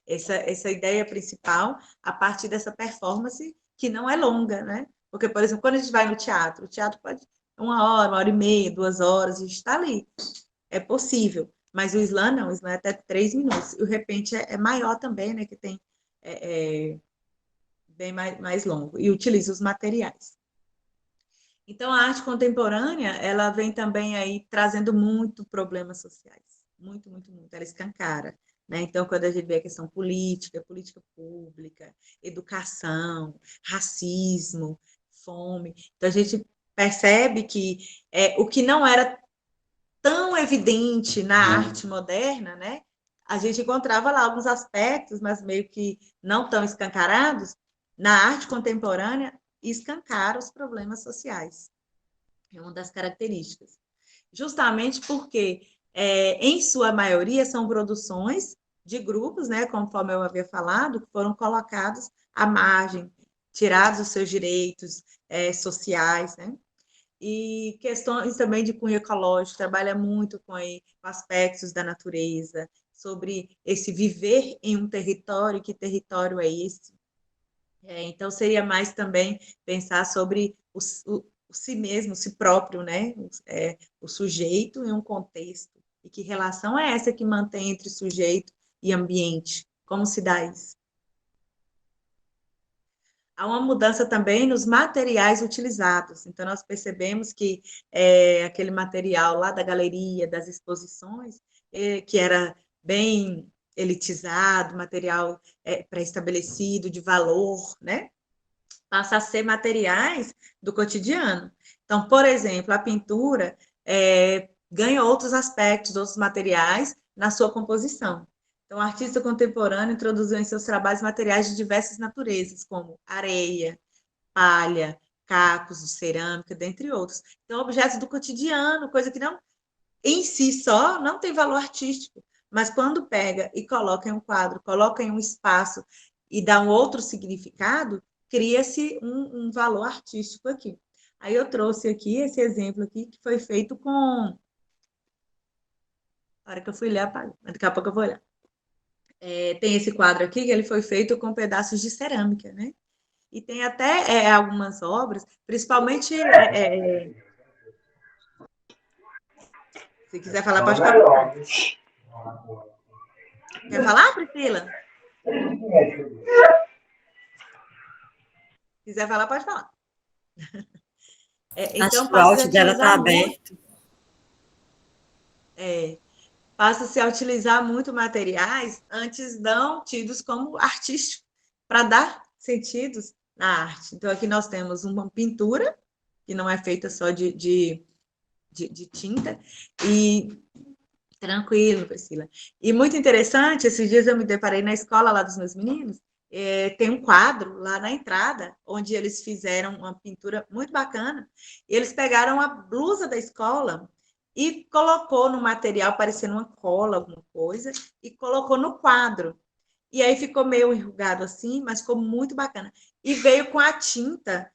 essa ideia principal, a partir dessa performance que não é longa, né? Porque, por exemplo, quando a gente vai no teatro, o teatro pode 1 hora e meia, 2 horas, a gente está ali. É possível. Mas o slam não, o slam é até 3 minutos. E o repente é maior também, né? Que tem bem mais longo. E utiliza os materiais. Então, a arte contemporânea, ela vem também aí trazendo muito problemas sociais. Muito, muito, muito. Ela escancara. Né? Então, quando a gente vê a questão política pública, educação, racismo, fome. Então, a gente percebe que o que não era tão evidente na arte moderna, né? A gente encontrava lá alguns aspectos, mas meio que não tão escancarados. Na arte contemporânea, escancara os problemas sociais. É uma das características. Justamente porque, em sua maioria, são produções de grupos, né, conforme eu havia falado, que foram colocados à margem, tirados os seus direitos sociais, né? E questões também de cunho ecológico, trabalha muito com aspectos da natureza, sobre esse viver em um território, que território é esse? Então, seria mais também pensar sobre o si mesmo, si próprio, né? O sujeito em um contexto. E que relação é essa que mantém entre sujeito e ambiente? Como se dá isso? Há uma mudança também nos materiais utilizados. Então, nós percebemos que aquele material lá da galeria, das exposições, que era bem elitizado, material pré-estabelecido, de valor, né? Passa a ser materiais do cotidiano. Então, por exemplo, a pintura ganha outros aspectos, outros materiais na sua composição. Então, o artista contemporâneo introduziu em seus trabalhos materiais de diversas naturezas, como areia, palha, cacos de cerâmica, dentre outros. Então, objetos do cotidiano, coisa que não, em si só, não tem valor artístico, mas quando pega e coloca em um quadro, coloca em um espaço e dá um outro significado, cria-se um valor artístico aqui. Aí eu trouxe aqui esse exemplo aqui, que foi feito com... A hora que eu fui ler, apaguei, mas daqui a pouco eu vou olhar. Tem esse quadro aqui, que ele foi feito com pedaços de cerâmica, né? E tem até algumas obras, principalmente... se quiser falar, pode falar. Quer falar, Priscila? Se quiser falar, pode falar. Acho que o áudio dela está aberto. Passa-se a utilizar muito materiais antes não tidos como artísticos, para dar sentidos na arte. Então, aqui nós temos uma pintura, que não é feita só de tinta, e tranquilo, Priscila. E muito interessante, esses dias eu me deparei na escola lá dos meus meninos, tem um quadro lá na entrada, onde eles fizeram uma pintura muito bacana, e eles pegaram a blusa da escola e colocou no material, parecendo uma cola, alguma coisa, e colocou no quadro. E aí ficou meio enrugado assim, mas ficou muito bacana. E veio com a tinta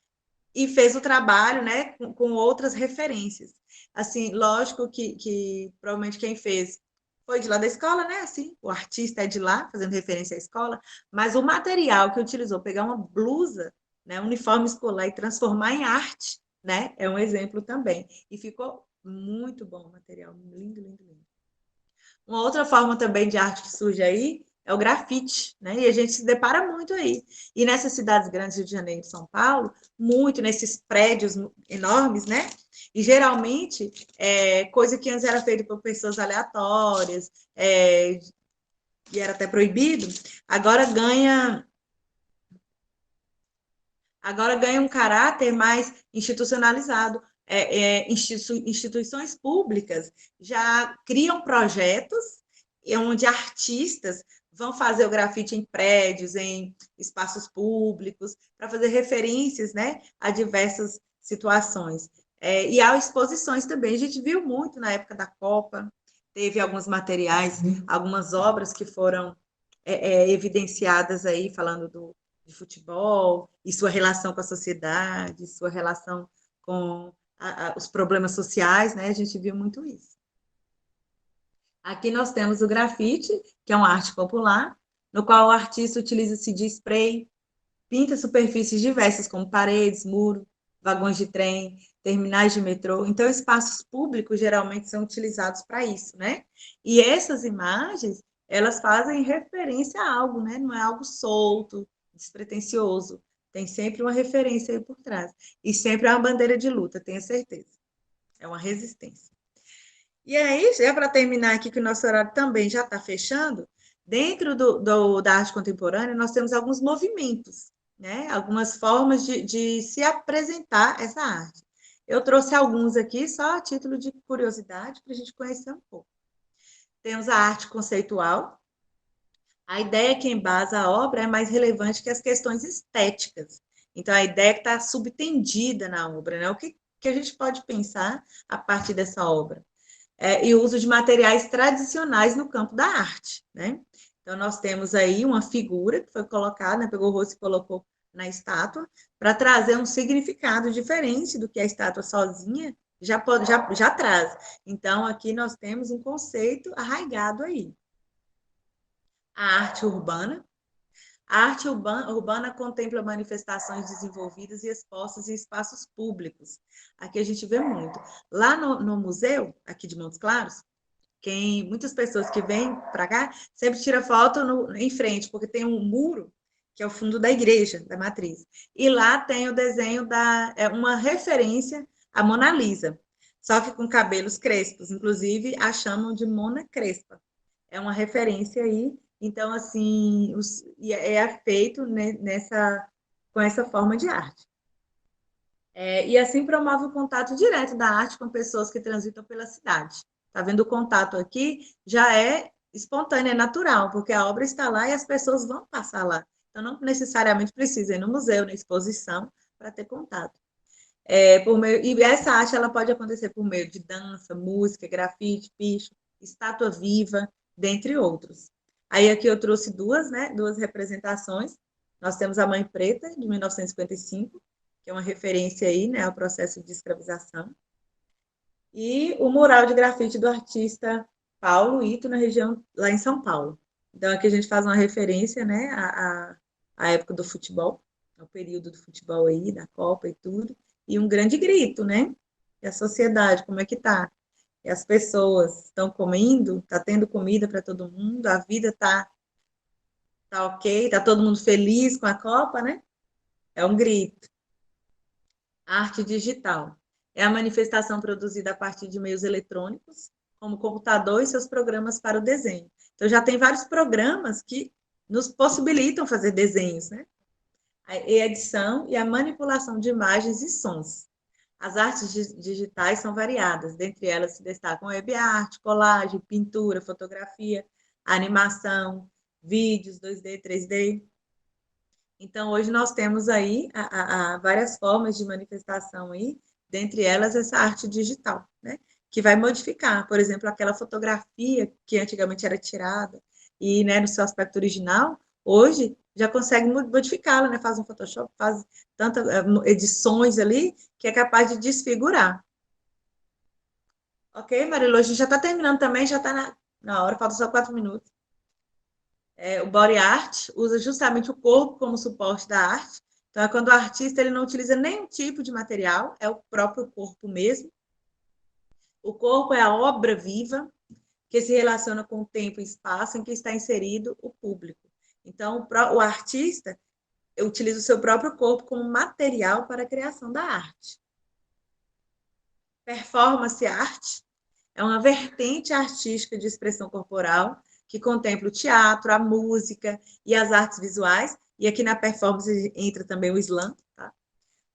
e fez o trabalho, né, com outras referências. Assim, lógico que provavelmente quem fez foi de lá da escola, né? Assim, o artista é de lá, fazendo referência à escola, mas o material que utilizou, pegar uma blusa, né, uniforme escolar e transformar em arte, né? É um exemplo também. E ficou muito bom o material, lindo, lindo, lindo. Uma outra forma também de arte que surge aí é o grafite, né? E a gente se depara muito aí. E nessas cidades grandes, Rio de Janeiro e São Paulo, muito nesses prédios enormes, né? E geralmente, coisa que antes era feita por pessoas aleatórias, e era até proibido, agora ganha um caráter mais institucionalizado. Instituições públicas já criam projetos onde artistas vão fazer o grafite em prédios, em espaços públicos, para fazer referências, né, a diversas situações. E há exposições também, a gente viu muito na época da Copa, teve alguns materiais, algumas obras que foram evidenciadas aí, falando de futebol, e sua relação com a sociedade, sua relação com os problemas sociais, né? A gente viu muito isso. Aqui nós temos o grafite, que é uma arte popular, no qual o artista utiliza-se de spray, pinta superfícies diversas, como paredes, muros, vagões de trem, terminais de metrô. Então, espaços públicos geralmente são utilizados para isso, né? E essas imagens, elas fazem referência a algo, né? Não é algo solto, despretensioso. Tem sempre uma referência aí por trás. E sempre é uma bandeira de luta, tenha certeza. É uma resistência. E aí, já para terminar aqui, que o nosso horário também já está fechando, dentro da arte contemporânea, nós temos alguns movimentos, né? Algumas formas de se apresentar essa arte. Eu trouxe alguns aqui, só a título de curiosidade, para a gente conhecer um pouco. Temos a arte conceitual. A ideia que embasa a obra é mais relevante que as questões estéticas. Então, a ideia que está subtendida na obra, né? O que a gente pode pensar a partir dessa obra? E o uso de materiais tradicionais no campo da arte, né? Então, nós temos aí uma figura que foi colocada, né? Pegou o rosto e colocou na estátua, para trazer um significado diferente do que a estátua sozinha já traz. Então, aqui nós temos um conceito arraigado aí. A arte urbana. A arte urbana contempla manifestações desenvolvidas e expostas em espaços públicos. Aqui a gente vê muito. Lá no museu, aqui de Montes Claros, muitas pessoas que vêm para cá sempre tiram foto em frente, porque tem um muro que é o fundo da igreja, da matriz. E lá tem o desenho uma referência à Mona Lisa, só que com cabelos crespos, inclusive a chamam de Mona Crespa. É uma referência aí, então, assim, é feito, né, com essa forma de arte. E assim promove o contato direto da arte com pessoas que transitam pela cidade. Tá vendo? O contato aqui já é espontâneo, é natural, porque a obra está lá e as pessoas vão passar lá. Então, não necessariamente precisa ir no museu, na exposição, para ter contato. E essa arte ela pode acontecer por meio de dança, música, grafite, picho, estátua viva, dentre outros. Aí aqui eu trouxe duas representações. Nós temos a Mãe Preta, de 1955, que é uma referência aí, né, ao processo de escravização, e o mural de grafite do artista Paulo Ito, na região, lá em São Paulo. Então, aqui a gente faz uma referência, né, à época do futebol, ao período do futebol aí, da Copa e tudo, e um grande grito, né? E a sociedade, como é que tá? E as pessoas estão comendo, tá tendo comida para todo mundo, a vida tá ok, tá todo mundo feliz com a Copa, né? É um grito. Arte digital é a manifestação produzida a partir de meios eletrônicos, como o computador e seus programas para o desenho. Então, já tem vários programas que nos possibilitam fazer desenhos, né? A edição e a manipulação de imagens e sons. As artes digitais são variadas, dentre elas se destacam web art, colagem, pintura, fotografia, animação, vídeos 2D, 3D. Então, hoje nós temos aí várias formas de manifestação aí, dentre elas essa arte digital, né? Que vai modificar, por exemplo, aquela fotografia que antigamente era tirada e, né, no seu aspecto original, hoje já consegue modificá-la, né? Faz um Photoshop, faz tantas edições ali que é capaz de desfigurar. Ok, Marilu, a gente já está terminando também, já está na hora, falta só 4 minutos. O body art usa justamente o corpo como suporte da arte. Então, é quando o artista ele não utiliza nenhum tipo de material, é o próprio corpo mesmo. O corpo é a obra viva que se relaciona com o tempo e espaço em que está inserido o público. Então, o artista utiliza o seu próprio corpo como material para a criação da arte. Performance art é uma vertente artística de expressão corporal que contempla o teatro, a música e as artes visuais, e aqui na performance entra também o slam. Tá?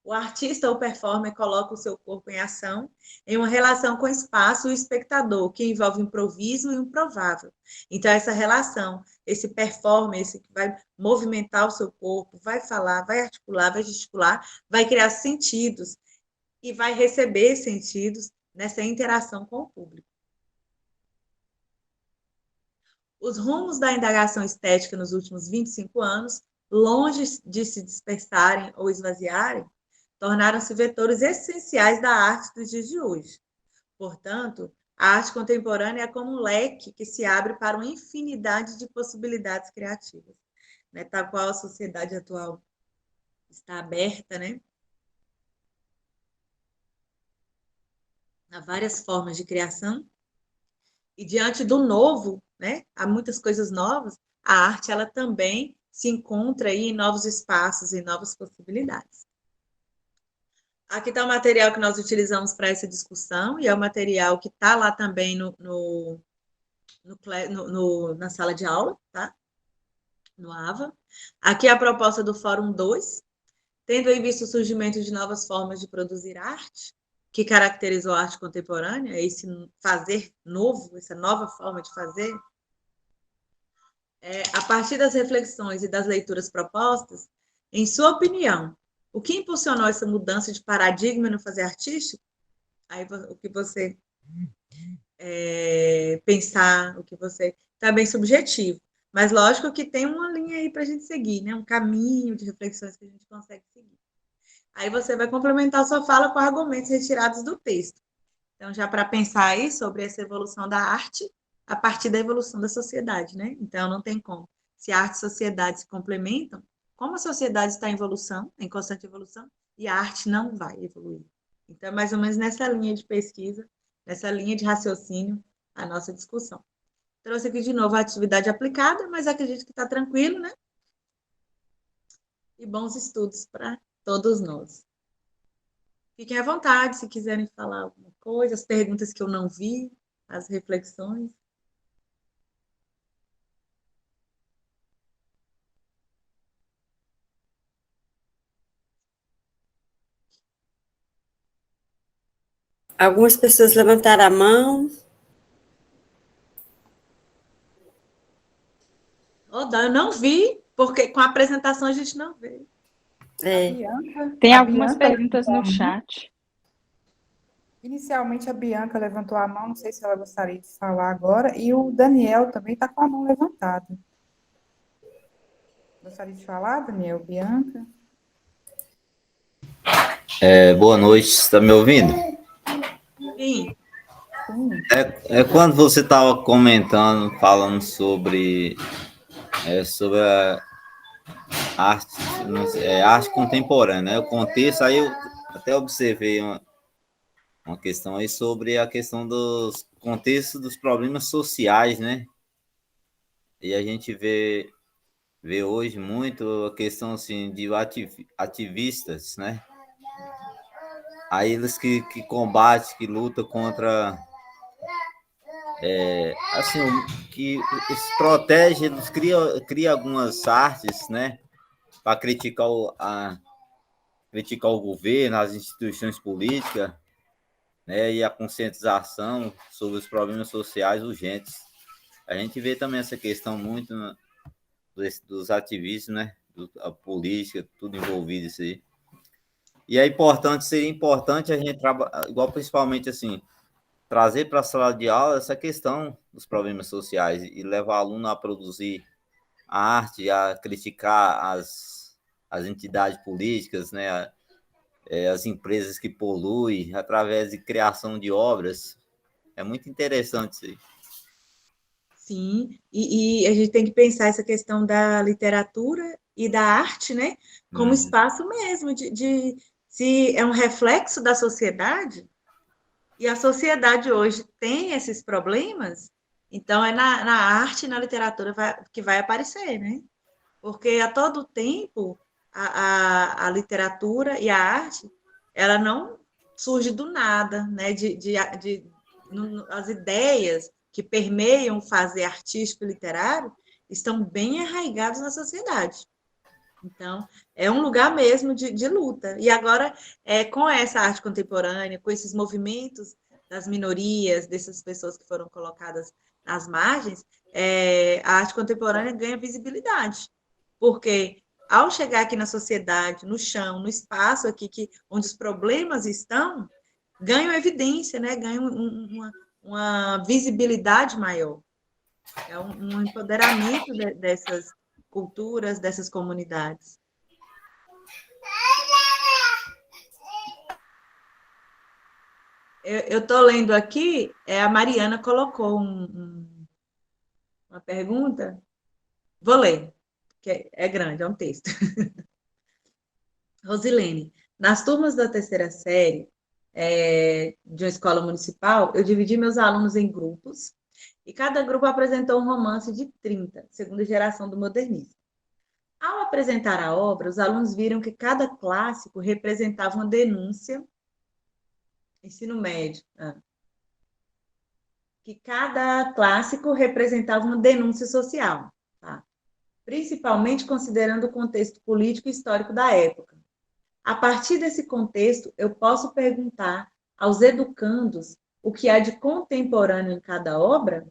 O artista ou performer coloca o seu corpo em ação em uma relação com o espaço e o espectador, que envolve improviso e improvável. Então, essa relação, esse performer, esse que vai movimentar o seu corpo, vai falar, vai articular, vai gesticular, vai criar sentidos e vai receber sentidos nessa interação com o público. Os rumos da indagação estética nos últimos 25 anos, longe de se dispersarem ou esvaziarem, tornaram-se vetores essenciais da arte dos dias de hoje. Portanto, a arte contemporânea é como um leque que se abre para uma infinidade de possibilidades criativas, né? Tal qual a sociedade atual está aberta, né? A várias formas de criação. E diante do novo, né, há muitas coisas novas, a arte ela também se encontra aí em novos espaços, em novas possibilidades. Aqui está o material que nós utilizamos para essa discussão, e é o material que está lá também na sala de aula, tá? No AVA. Aqui é a proposta do Fórum 2, tendo em vista o surgimento de novas formas de produzir arte, que caracterizou a arte contemporânea, esse fazer novo, essa nova forma de fazer, a partir das reflexões e das leituras propostas, em sua opinião, o que impulsionou essa mudança de paradigma no fazer artístico? Aí o que você pensar, o que você... Tá bem subjetivo, mas lógico que tem uma linha aí para a gente seguir, né? Um caminho de reflexões que a gente consegue seguir. Aí você vai complementar a sua fala com argumentos retirados do texto. Então, já para pensar aí sobre essa evolução da arte a partir da evolução da sociedade, né? Então, não tem como. Se arte e sociedade se complementam, como a sociedade está em evolução, em constante evolução, e a arte não vai evoluir. Então, é mais ou menos nessa linha de pesquisa, nessa linha de raciocínio, a nossa discussão. Trouxe aqui de novo a atividade aplicada, mas acredito que está tranquilo, né? e bons estudos para todos nós. Fiquem à vontade se quiserem falar alguma coisa, as perguntas que eu não vi, as reflexões. Algumas pessoas levantaram a mão. Eu não vi, porque com a apresentação a gente não vê. É, Tem A algumas Bianca perguntas no chat. Inicialmente a Bianca levantou a mão, não sei se ela gostaria de falar agora, e o Daniel também está com a mão levantada. Gostaria de falar, Daniel, Bianca? Boa noite, está me ouvindo? Sim, Sim. Quando você estava comentando, falando sobre a arte, arte contemporânea, né? O contexto, aí eu até observei uma questão aí sobre a questão dos contextos dos problemas sociais, né? E a gente vê hoje muito a questão assim, de ativistas, né? Aí eles que combatem, que lutam contra assim, que se protege, eles cria algumas artes, né, para criticar o governo, as instituições políticas, né, e a conscientização sobre os problemas sociais urgentes. A gente vê também essa questão muito dos ativistas, né, a política, tudo envolvido isso aí. E seria importante a gente trabalhar, igual principalmente assim, trazer para a sala de aula essa questão dos problemas sociais e levar o aluno a produzir a arte, a criticar as entidades políticas, né, as empresas que poluem, através de criação de obras. É muito interessante isso aí. sim. E a gente tem que pensar essa questão da literatura e da arte, né? Como espaço mesmo se é um reflexo da sociedade, e a sociedade hoje tem esses problemas, então é na arte e na literatura que vai aparecer, né? Porque a todo tempo a literatura e a arte, ela não surge do nada, né? As ideias que permeiam o fazer artístico e literário estão bem arraigadas na sociedade. Então, é um lugar mesmo de luta. E agora, com essa arte contemporânea, com esses movimentos das minorias, dessas pessoas que foram colocadas nas margens, a arte contemporânea ganha visibilidade. Porque ao chegar aqui na sociedade, no chão, no espaço aqui onde os problemas estão, ganham evidência, né? Ganham uma visibilidade maior. É um empoderamento dessas culturas, dessas comunidades. Eu estou lendo aqui, a Mariana colocou uma pergunta. Vou ler, que é grande, é um texto. Rosilene, nas turmas da terceira série de uma escola municipal, eu dividi meus alunos em grupos e cada grupo apresentou um romance de 30, segunda geração do modernismo. Ao apresentar a obra, os alunos viram que cada clássico representava uma denúncia, ensino médio, que cada clássico representava uma denúncia social, tá? Principalmente considerando o contexto político e histórico da época. A partir desse contexto, eu posso perguntar aos educandos o que há de contemporâneo em cada obra?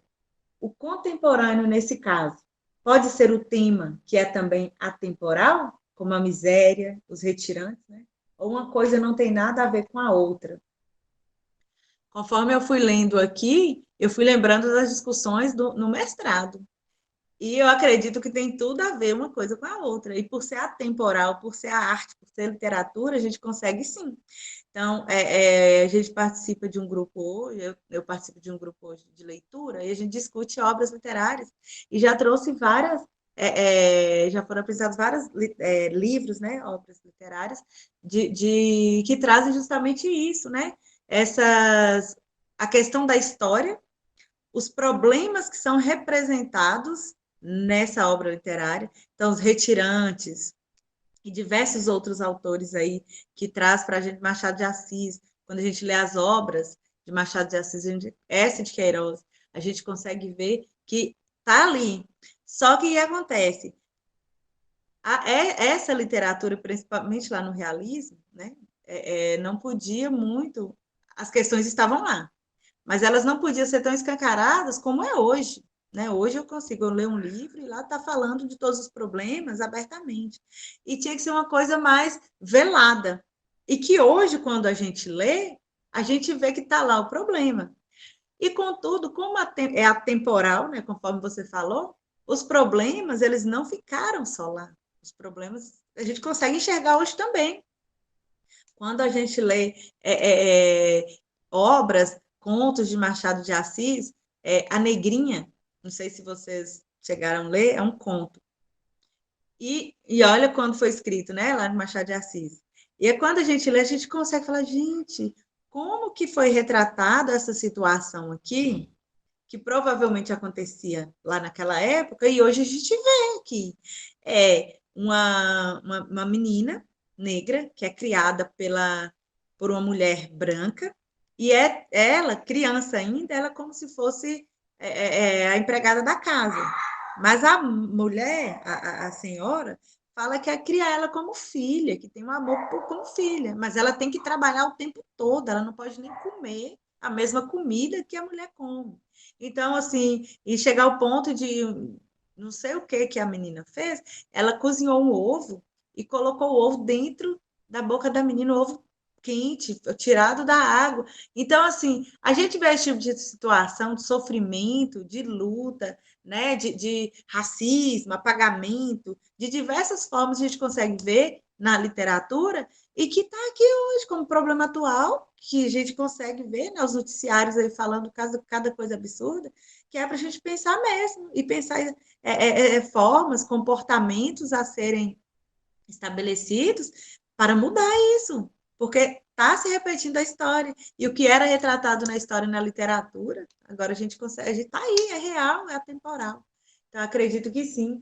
O contemporâneo, nesse caso, pode ser o tema, que é também atemporal, como a miséria, os retirantes, né? Ou uma coisa não tem nada a ver com a outra. Conforme eu fui lendo aqui, eu fui lembrando das discussões no mestrado. E eu acredito que tem tudo a ver uma coisa com a outra. E por ser atemporal, por ser a arte, por ser literatura, a gente consegue sim. Então, a gente participa de um grupo hoje, eu participo de um grupo hoje de leitura, e a gente discute obras literárias, e já trouxe várias, já foram apresentados vários livros, né, obras literárias, que trazem justamente isso, né? A questão da história, os problemas que são representados nessa obra literária, então os retirantes, e diversos outros autores aí que traz para a gente Machado de Assis. Quando a gente lê as obras de Machado de Assis, essa de Queiroz, a gente consegue ver que está ali. Só que o que acontece? Essa literatura, principalmente lá no realismo, né, não podia muito, as questões estavam lá, mas elas não podiam ser tão escancaradas como é hoje. Né? Hoje eu consigo ler um livro e lá está falando de todos os problemas abertamente. E tinha que ser uma coisa mais velada. E que hoje, quando a gente lê, a gente vê que está lá o problema. E, contudo, como é atemporal, né, conforme você falou, os problemas eles não ficaram só lá. Os problemas a gente consegue enxergar hoje também. Quando a gente lê obras, contos de Machado de Assis, A Negrinha, não sei se vocês chegaram a ler, é um conto. E olha quando foi escrito, né, lá no Machado de Assis. E é quando a gente lê, a gente consegue falar, gente, como que foi retratada essa situação aqui, que provavelmente acontecia lá naquela época, e hoje a gente vê que é uma menina negra que é criada por uma mulher branca, e ela, criança ainda, ela como se fosse a empregada da casa. Mas a mulher, a senhora, fala que cria ela como filha, que tem um amor como filha, mas ela tem que trabalhar o tempo todo, ela não pode nem comer a mesma comida que a mulher come. Então, assim, e chegar ao ponto de não sei o que a menina fez, ela cozinhou um ovo e colocou o ovo dentro da boca da menina, o ovo quente, tirado da água. Então, assim, a gente vê esse tipo de situação, de sofrimento, de luta, né, de racismo, apagamento, de diversas formas a gente consegue ver na literatura e que está aqui hoje como problema atual, que a gente consegue ver, né, os noticiários aí falando cada coisa absurda, que é para a gente pensar mesmo, e pensar formas, comportamentos a serem estabelecidos para mudar isso, porque está se repetindo a história, e o que era retratado na história e na literatura, agora a gente consegue, está aí, é real, é atemporal. Então, acredito que sim.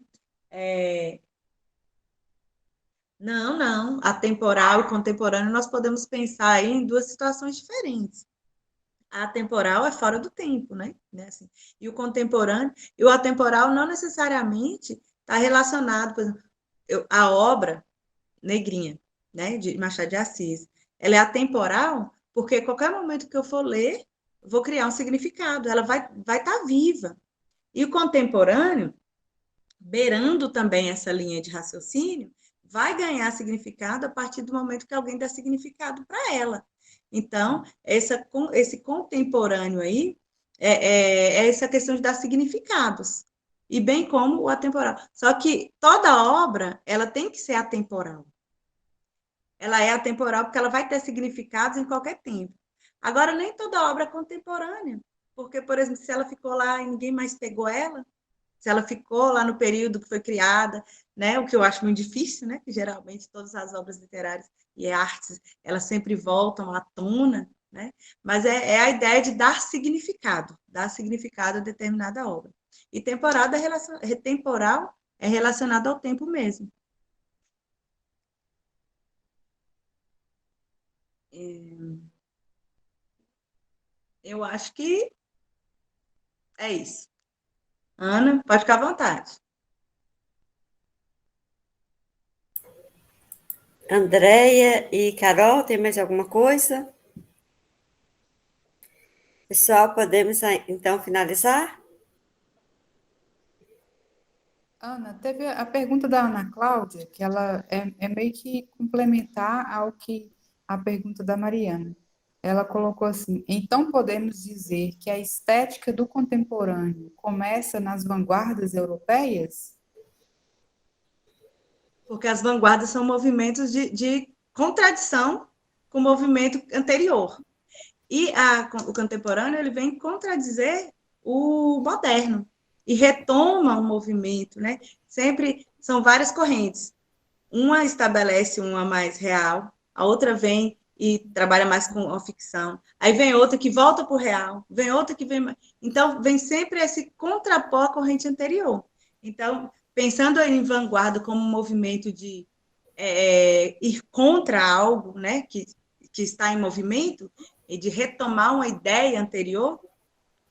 Não, atemporal e contemporâneo, nós podemos pensar aí em duas situações diferentes. A atemporal é fora do tempo, né? Assim, e o contemporâneo, e o atemporal não necessariamente está relacionado, por exemplo, a obra Negrinha, né, de Machado de Assis. Ela é atemporal porque a qualquer momento que eu for ler, eu vou criar um significado, ela vai estar viva. E o contemporâneo, beirando também essa linha de raciocínio, vai ganhar significado a partir do momento que alguém dá significado para ela. Então, esse contemporâneo aí é essa questão de dar significados, e bem como o atemporal. Só que toda obra, ela tem que ser atemporal. Ela é atemporal porque ela vai ter significados em qualquer tempo. Agora, nem toda obra é contemporânea, porque, por exemplo, se ela ficou lá e ninguém mais pegou ela, se ela ficou lá no período que foi criada, né, o que eu acho muito difícil, né, que geralmente todas as obras literárias e artes, elas sempre voltam à tona, né, mas é a ideia de dar significado a determinada obra. E temporal é relacionado ao tempo mesmo. Eu acho que é isso. Ana, pode ficar à vontade. Andréia e Carol, tem mais alguma coisa? Pessoal, podemos então finalizar? Ana, teve a pergunta da Ana Cláudia, que ela é meio que complementar ao que a pergunta da Mariana. Ela colocou assim: então podemos dizer que a estética do contemporâneo começa nas vanguardas europeias? Porque as vanguardas são movimentos de contradição com o movimento anterior. E o contemporâneo ele vem contradizer o moderno e retoma o movimento, né? Sempre são várias correntes. Uma estabelece uma mais real, a outra vem e trabalha mais com a ficção. Aí vem outra que volta para o real, vem outra que vem... Então, vem sempre esse contrapor à corrente anterior. Então, pensando em vanguarda como um movimento de ir contra algo, né, que está em movimento, e de retomar uma ideia anterior,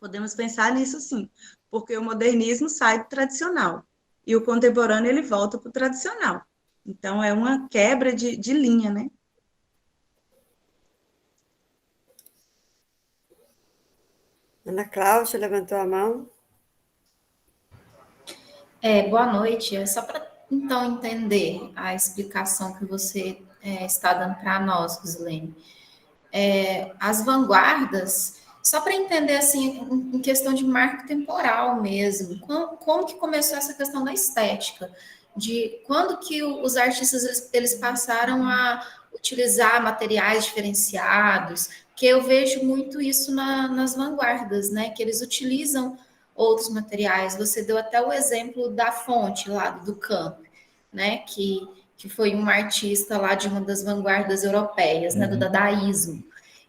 podemos pensar nisso sim, porque o modernismo sai do tradicional, e o contemporâneo ele volta para o tradicional. Então, é uma quebra de linha, né? Ana Cláudia levantou a mão. Boa noite. É só para então entender a explicação que você está dando para nós, Rosilene. As vanguardas, só para entender assim, em questão de marco temporal mesmo, como que começou essa questão da estética? De quando que os artistas eles passaram a utilizar materiais diferenciados? Porque eu vejo muito isso nas vanguardas, né? Que eles utilizam outros materiais. Você deu até o exemplo da fonte lá do Camp, né? Que foi um artista lá de uma das vanguardas europeias, né? Do dadaísmo.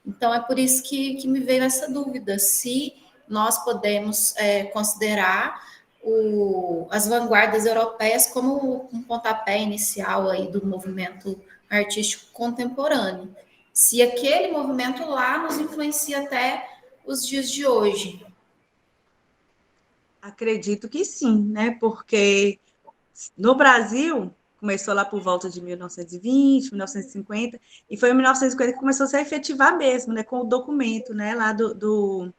Então, é por isso que me veio essa dúvida, se nós podemos considerar as vanguardas europeias como um pontapé inicial aí do movimento artístico contemporâneo. Se aquele movimento lá nos influencia até os dias de hoje. Acredito que sim, né? Porque no Brasil começou lá por volta de 1920, 1950, e foi em 1950 que começou a se efetivar mesmo, né? Com o documento, né? Lá do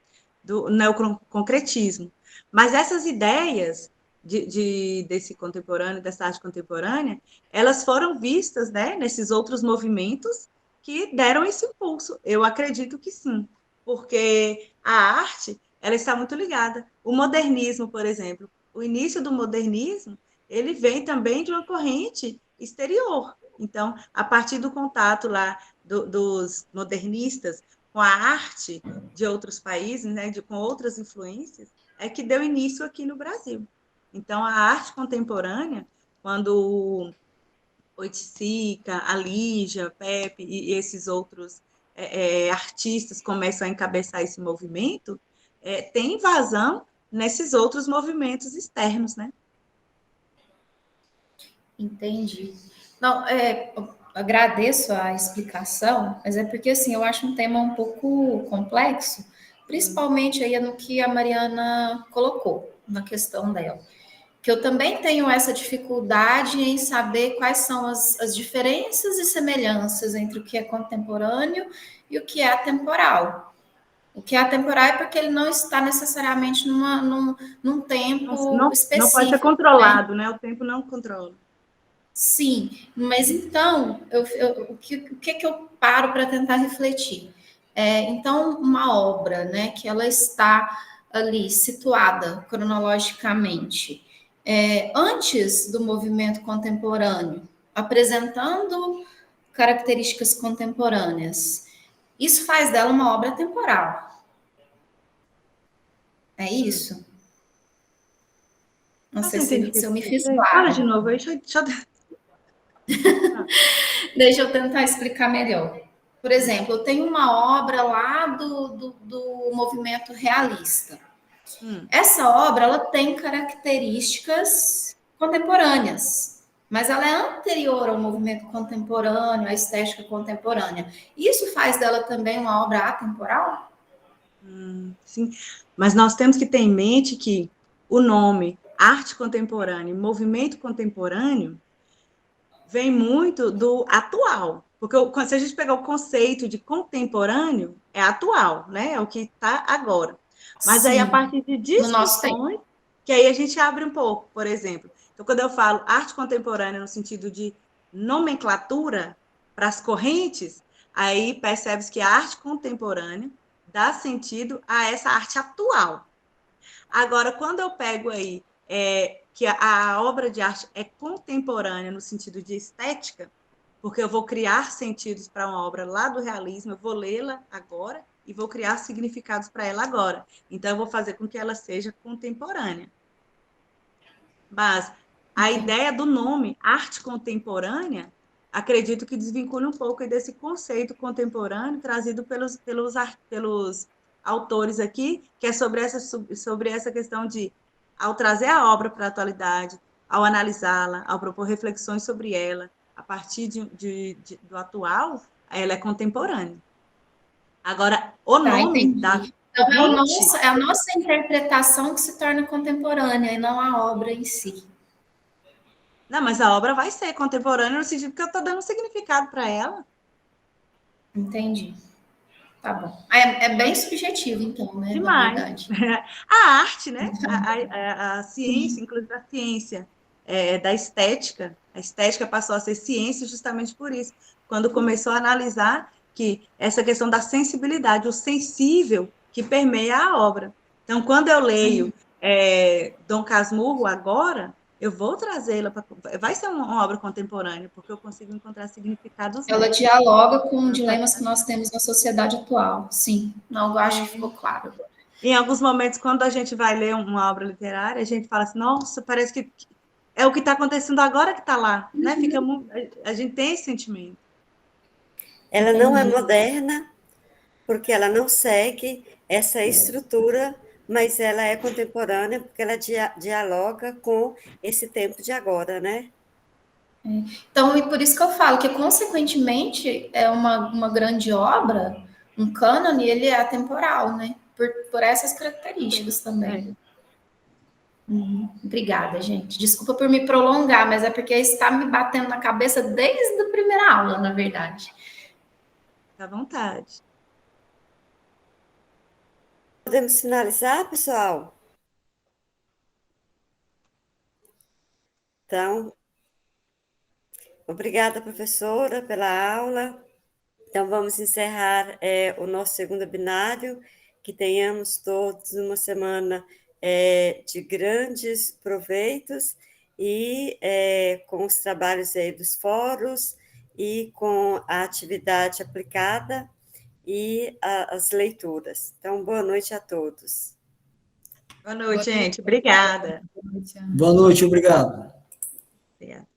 neoconcretismo. Mas essas ideias desse contemporâneo, dessa arte contemporânea, elas foram vistas, né? Nesses outros movimentos que deram esse impulso. Eu acredito que sim, porque a arte ela está muito ligada. O modernismo, por exemplo, o início do modernismo, ele vem também de uma corrente exterior. Então, a partir do contato lá dos modernistas com a arte de outros países, né, com outras influências, é que deu início aqui no Brasil. Então, a arte contemporânea, quando Oiticica, a Lígia, Pepe e esses outros artistas começam a encabeçar esse movimento, tem vazão nesses outros movimentos externos, né? Entendi. Não, agradeço a explicação, mas é porque assim, eu acho um tema um pouco complexo, principalmente aí no que a Mariana colocou na questão dela. Que eu também tenho essa dificuldade em saber quais são as diferenças e semelhanças entre o que é contemporâneo e o que é atemporal. O que é atemporal é porque ele não está necessariamente num tempo específico. Não pode ser controlado, né? O tempo não controla. Sim, mas então, o que eu paro para tentar refletir? Então, uma obra, né, que ela está ali situada cronologicamente, antes do movimento contemporâneo, apresentando características contemporâneas, isso faz dela uma obra temporal. É isso? Não sei se eu me fiz clara. Fala de novo, deixa eu... Deixa eu tentar explicar melhor. Por exemplo, eu tenho uma obra lá do movimento realista. Essa obra ela tem características contemporâneas, mas ela é anterior ao movimento contemporâneo, à estética contemporânea. Isso faz dela também uma obra atemporal? Sim, mas nós temos que ter em mente que o nome arte contemporânea e movimento contemporâneo vem muito do atual, porque se a gente pegar o conceito de contemporâneo, é atual, né? É o que está agora. Mas aí, a partir de discussões, que aí a gente abre um pouco, por exemplo. Então, quando eu falo arte contemporânea no sentido de nomenclatura para as correntes, aí percebe-se que a arte contemporânea dá sentido a essa arte atual. Agora, quando eu pego aí que a obra de arte é contemporânea no sentido de estética, porque eu vou criar sentidos para uma obra lá do realismo, eu vou lê-la agora e vou criar significados para ela agora. Então, eu vou fazer com que ela seja contemporânea. Mas a ideia do nome arte contemporânea, acredito que desvincula um pouco desse conceito contemporâneo trazido pelos autores aqui, que é sobre essa questão de, ao trazer a obra para a atualidade, ao analisá-la, ao propor reflexões sobre ela, a partir do atual, ela é contemporânea. Agora, o nome entendi. da Então, corrente... é a nossa interpretação que se torna contemporânea, e não a obra em si. Não, mas a obra vai ser contemporânea no sentido que eu estou dando significado para ela. Entendi. Tá bom. É bem subjetivo, então, né? Demais. Na verdade. A arte, né? A ciência, inclusive a ciência da estética, a estética passou a ser ciência justamente por isso. Quando começou a analisar que essa questão da sensibilidade, o sensível que permeia a obra. Então, quando eu leio Dom Casmurro agora, eu vou trazê-la para... Vai ser uma obra contemporânea, porque eu consigo encontrar significados Ela nela. dialoga com dilemas que nós temos na sociedade atual. Sim, não, eu acho que ficou claro. Em alguns momentos, quando a gente vai ler uma obra literária, a gente fala assim, nossa, parece que é o que está acontecendo agora que está lá, né? A gente tem esse sentimento. Ela não é moderna, porque ela não segue essa estrutura, mas ela é contemporânea, porque ela dialoga com esse tempo de agora, né? Então, e por isso que eu falo que, consequentemente, é uma grande obra, um cânone, ele é atemporal, né? Por essas características também. Obrigada, gente. Desculpa por me prolongar, mas é porque está me batendo na cabeça desde a primeira aula, na verdade. Fica à vontade. Podemos finalizar, pessoal? Então, obrigada, professora, pela aula. Então, vamos encerrar o nosso segundo binário, que tenhamos todos uma semana de grandes proveitos e com os trabalhos aí dos fóruns e com a atividade aplicada e as leituras. Então, boa noite a todos. Boa noite, gente. Obrigada. Boa noite, Ana. Boa noite, obrigado. Obrigada.